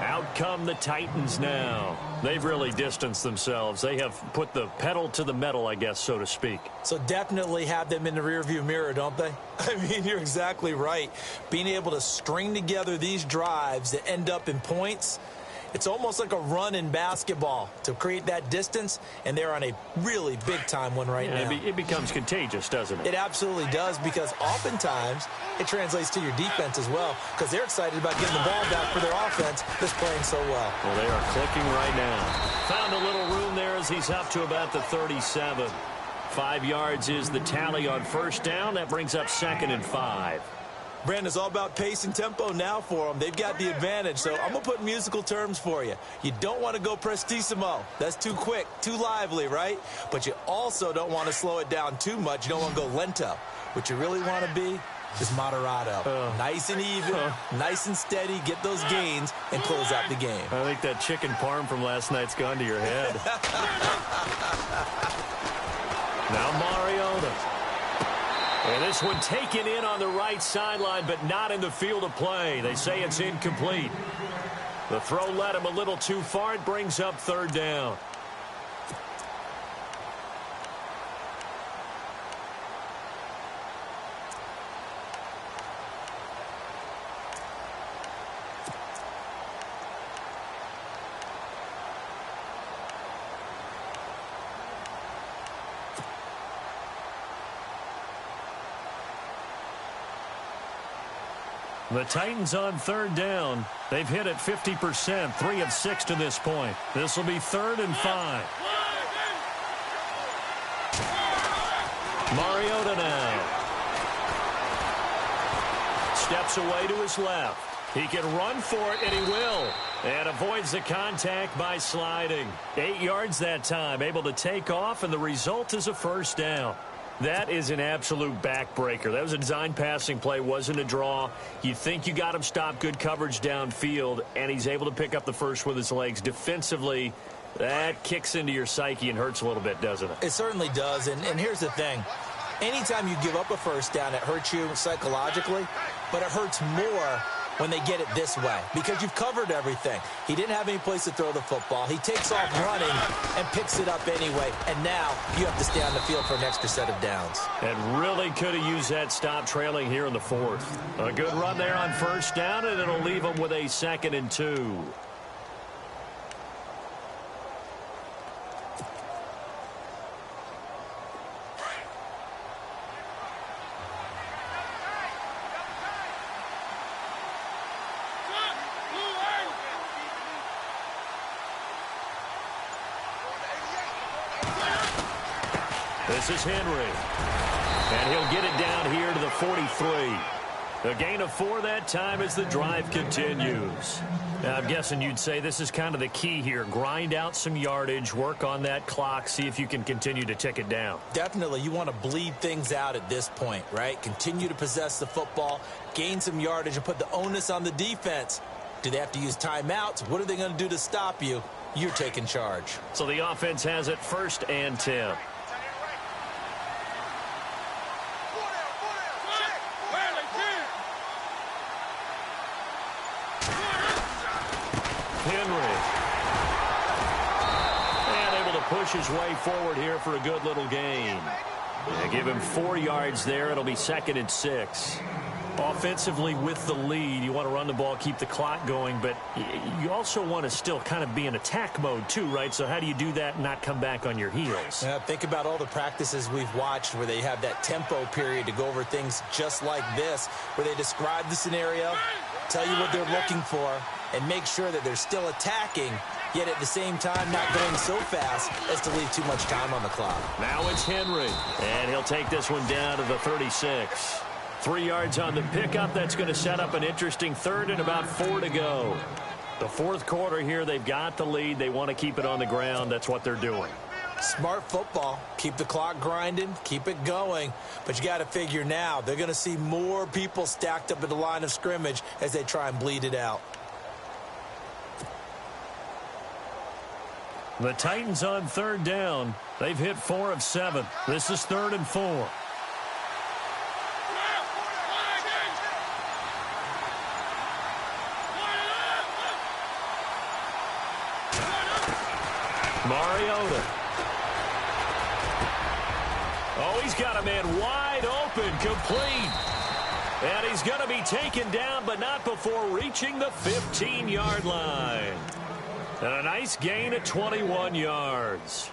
Out come the Titans now. They've really distanced themselves. They have put the pedal to the metal, I guess, so to speak. So definitely have them in the rearview mirror, don't they? I mean, you're exactly right. Being able to string together these drives that end up in points, it's almost like a run in basketball to create that distance, and they're on a really big-time one right now. It becomes contagious, doesn't it? It absolutely does, because oftentimes it translates to your defense as well, because they're excited about getting the ball back for their offense that's playing so well. Well, they are clicking right now. Found a little room there as he's up to about the 37. 5 yards is the tally on first down. That brings up 2nd and 5. Brandon, it's all about pace and tempo now for them. They've got the advantage, so I'm going to put musical terms for you. You don't want to go prestissimo. That's too quick, too lively, right? But you also don't want to slow it down too much. You don't want to go lento. What you really want to be is moderato. Nice and even, nice and steady, get those gains, and close out the game. I think that chicken parm from last night's gone to your head. Now Mariota. And this one taken in on the right sideline, but not in the field of play. They say it's incomplete. The throw led him a little too far. It brings up third down. The Titans on third down. They've hit it 50%, 3 of 6 to this point. This will be 3rd and 5. Mariota now. Steps away to his left. He can run for it, and he will. And avoids the contact by sliding. 8 yards that time, able to take off, and the result is a first down. That is an absolute backbreaker. That was a design passing play, wasn't a draw. You think you got him stopped, good coverage downfield, and he's able to pick up the first with his legs. Defensively, that kicks into your psyche and hurts a little bit, doesn't it? It certainly does, and here's the thing. Anytime you give up a first down, it hurts you psychologically, but it hurts more when they get it this way because you've covered everything. He didn't have any place to throw the football. He takes off running and picks it up anyway, and now you have to stay on the field for an extra set of downs. And really could have used that stop trailing here in the 4th. A good run there on first down, and it'll leave him with a 2nd and 2. This is Henry. And he'll get it down here to the 43. A gain of 4 that time as the drive continues. Now, I'm guessing you'd say this is kind of the key here. Grind out some yardage, work on that clock, see if you can continue to tick it down. Definitely. You want to bleed things out at this point, right? Continue to possess the football, gain some yardage, and put the onus on the defense. Do they have to use timeouts? What are they going to do to stop you? You're taking charge. So the offense has it 1st and 10. Henry. And able to push his way forward here for a good little gain. Give him 4 yards there. It'll be 2nd and 6. Offensively with the lead, you want to run the ball, keep the clock going, but you also want to still kind of be in attack mode too, right? So how do you do that and not come back on your heels? Think about all the practices we've watched where they have that tempo period to go over things just like this, where they describe the scenario, tell you what they're looking for, and make sure that they're still attacking, yet at the same time not going so fast as to leave too much time on the clock. Now it's Henry, and he'll take this one down to the 36. 3 yards on the pickup. That's going to set up an interesting 3rd and about 4 to go. The 4th quarter here, they've got the lead. They want to keep it on the ground. That's what they're doing. Smart football. Keep the clock grinding. Keep it going. But you got to figure now they're going to see more people stacked up at the line of scrimmage as they try and bleed it out. The Titans on 3rd down. They've hit 4 of 7. This is 3rd and 4. Mariota. Oh, he's got a man wide open, complete. And he's going to be taken down, but not before reaching the 15-yard line. And a nice gain at 21 yards.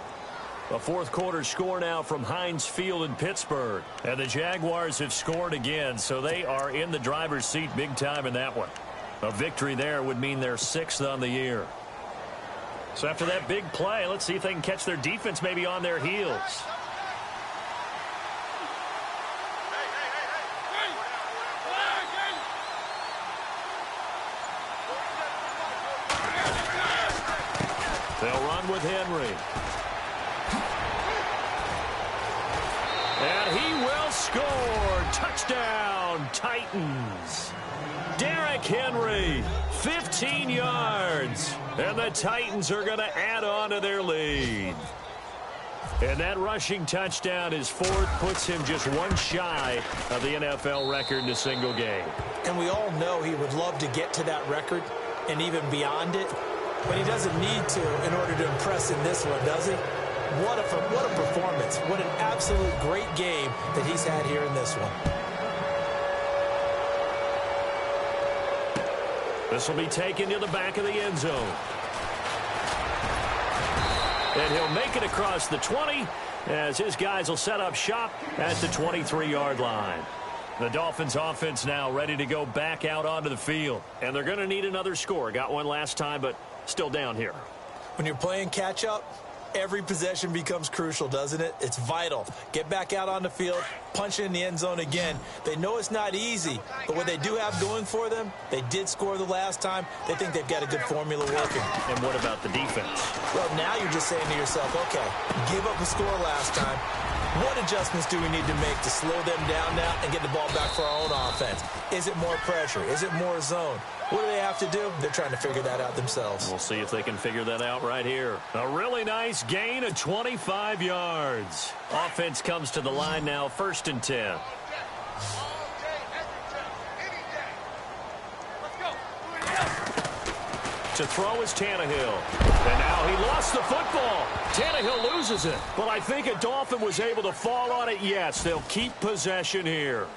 The 4th quarter score now from Heinz Field in Pittsburgh. And the Jaguars have scored again, so they are in the driver's seat big time in that one. A victory there would mean they're 6th on the year. So after that big play, let's see if they can catch their defense maybe on their heels. They'll run with Henry. And he will score. Touchdown, Titans. Derrick Henry, 15 yards. And the Titans are going to add on to their lead. And that rushing touchdown, his fourth, puts him just one shy of the NFL record in a single game. And we all know he would love to get to that record and even beyond it. But he doesn't need to in order to impress in this one, does he? What a performance. What an absolute great game that he's had here in this one. This will be taken to the back of the end zone. And he'll make it across the 20 as his guys will set up shop at the 23-yard line. The Dolphins offense now ready to go back out onto the field. And they're going to need another score. Got one last time, but still down here. When you're playing catch-up, every possession becomes crucial, doesn't it? It's vital. Get back out on the field, punch it in the end zone again. They know it's not easy, but what they do have going for them, they did score the last time. They think they've got a good formula working. And what about the defense? Well, now you're just saying to yourself, okay, give up a score last time. What adjustments do we need to make to slow them down now and get the ball back for our own offense? Is it more pressure? Is it more zone? What do they have to do? They're trying to figure that out themselves. We'll see if they can figure that out right here. A really nice gain of 25 yards. Offense comes to the line now, 1st and 10. To throw is Tannehill. And now he lost the football. Tannehill loses it. Well, I think a Dolphin was able to fall on it. Yes, they'll keep possession here.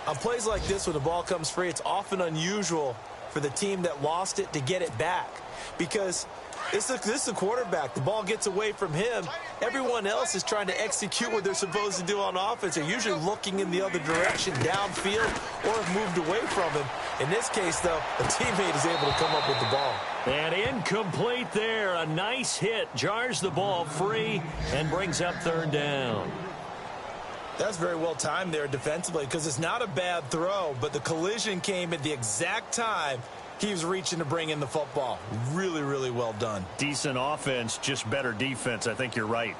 On plays like this, when the ball comes free, it's often unusual for the team that lost it to get it back. Because this is a quarterback. The ball gets away from him. Everyone else is trying to execute what they're supposed to do on offense. They're usually looking in the other direction, downfield, or have moved away from him. In this case, though, a teammate is able to come up with the ball. And incomplete there. A nice hit. Jars the ball free and brings up 3rd down. That's very well timed there defensively because it's not a bad throw, but the collision came at the exact time he was reaching to bring in the football. Really, really well done. Decent offense, just better defense. I think you're right.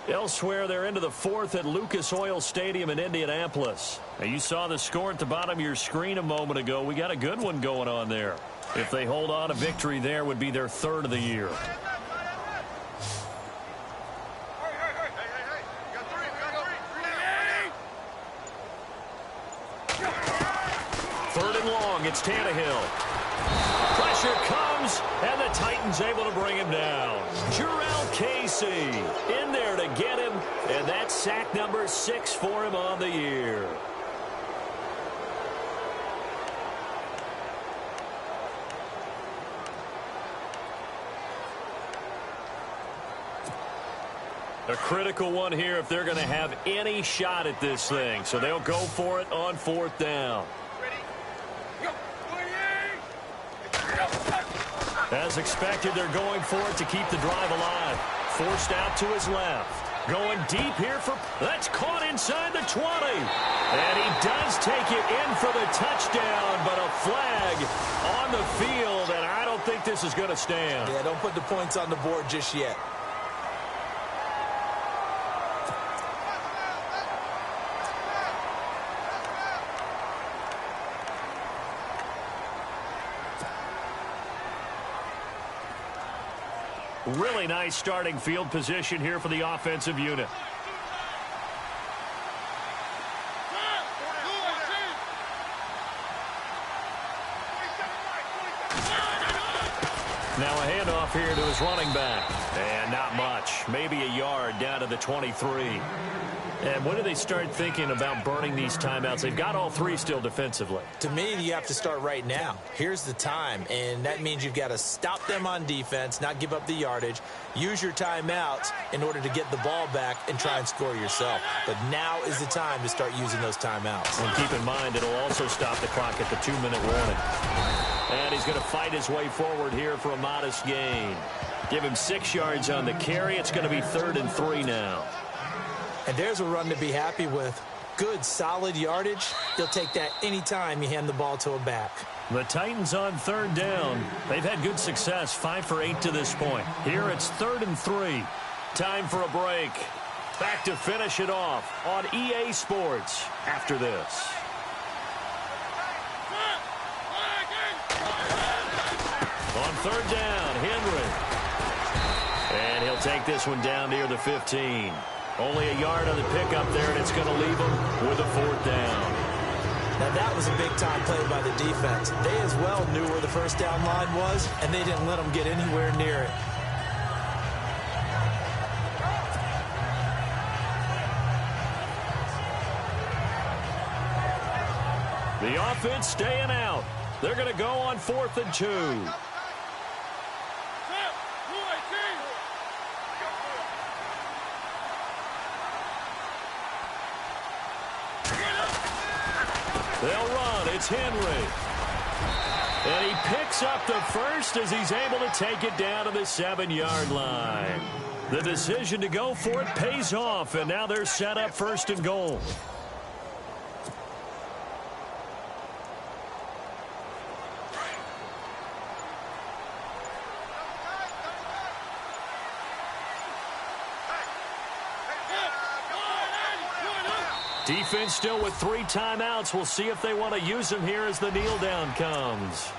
Elsewhere, they're into the 4th at Lucas Oil Stadium in Indianapolis. Now, you saw the score at the bottom of your screen a moment ago. We got a good one going on there. If they hold on, a victory there would be their 3rd of the year. It's Tannehill. Pressure comes, and the Titans able to bring him down. Jurrell Casey in there to get him, and that's sack number 6 for him on the year. A critical one here if they're going to have any shot at this thing. So they'll go for it on 4th down. As expected, they're going for it to keep the drive alive. Forced out to his left. Going deep here for... That's caught inside the 20. And he does take it in for the touchdown, but a flag on the field, and I don't think this is going to stand. Yeah, don't put the points on the board just yet. Really nice starting field position here for the offensive unit. Now a handoff here to his running back. And not much. Maybe a yard down to the 23. And when do they start thinking about burning these timeouts? They've got all 3 still defensively. To me, you have to start right now. Here's the time, and that means you've got to stop them on defense, not give up the yardage, use your timeouts in order to get the ball back and try and score yourself. But now is the time to start using those timeouts. And keep in mind, it'll also stop the clock at the 2-minute warning. And he's going to fight his way forward here for a modest gain. Give him 6 yards on the carry. It's going to be 3rd and 3 now. And there's a run to be happy with. good, solid yardage, you'll take that anytime you hand the ball to a back. The Titans on third down. They've had good success, 5 for 8 to this point. Here it's 3rd and 3. Time for a break. Back to finish it off on EA Sports after this. On third down, Henry. And he'll take this one down near the 15. Only a yard on the pickup there, and it's going to leave him with a 4th down. Now, that was a big-time play by the defense. They as well knew where the first down line was, and they didn't let them get anywhere near it. The offense staying out. They're going to go on 4th and 2. They'll run. It's Henry. And he picks up the first as he's able to take it down to the 7-yard line. The decision to go for it pays off, and now they're set up 1st and goal. Defense still with 3 timeouts. We'll see if they want to use them here as the kneel down comes.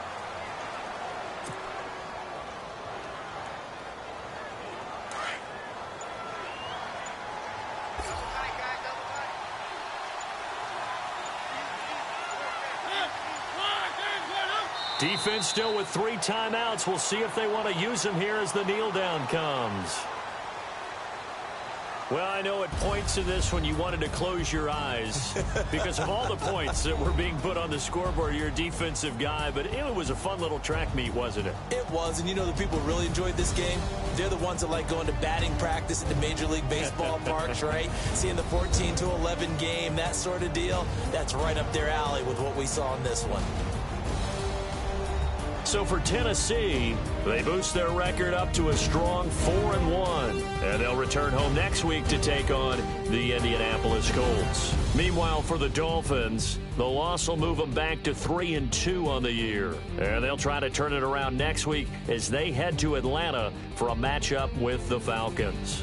Defense still with 3 timeouts. We'll see if they want to use them here as the kneel down comes. Well, I know at points in this one you wanted to close your eyes because of all the points that were being put on the scoreboard. You're a defensive guy, but it was a fun little track meet, wasn't it? It was, and you know the people who really enjoyed this game? They're the ones that like going to batting practice at the Major League Baseball parks, right? Seeing the 14-11 game, that sort of deal. That's right up their alley with what we saw in this one. So for Tennessee, they boost their record up to a strong 4-1. And they'll return home next week to take on the Indianapolis Colts. Meanwhile, for the Dolphins, the loss will move them back to 3-2 on the year. And they'll try to turn it around next week as they head to Atlanta for a matchup with the Falcons.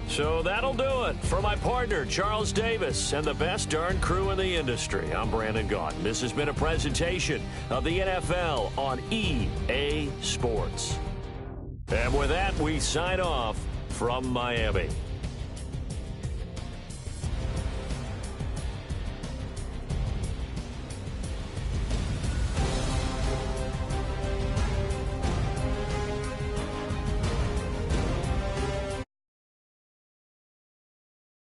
So that'll do it. For my partner, Charles Davis, and the best darn crew in the industry, I'm Brandon Gaudin. This has been a presentation of the NFL on EA Sports. And with that, we sign off from Miami.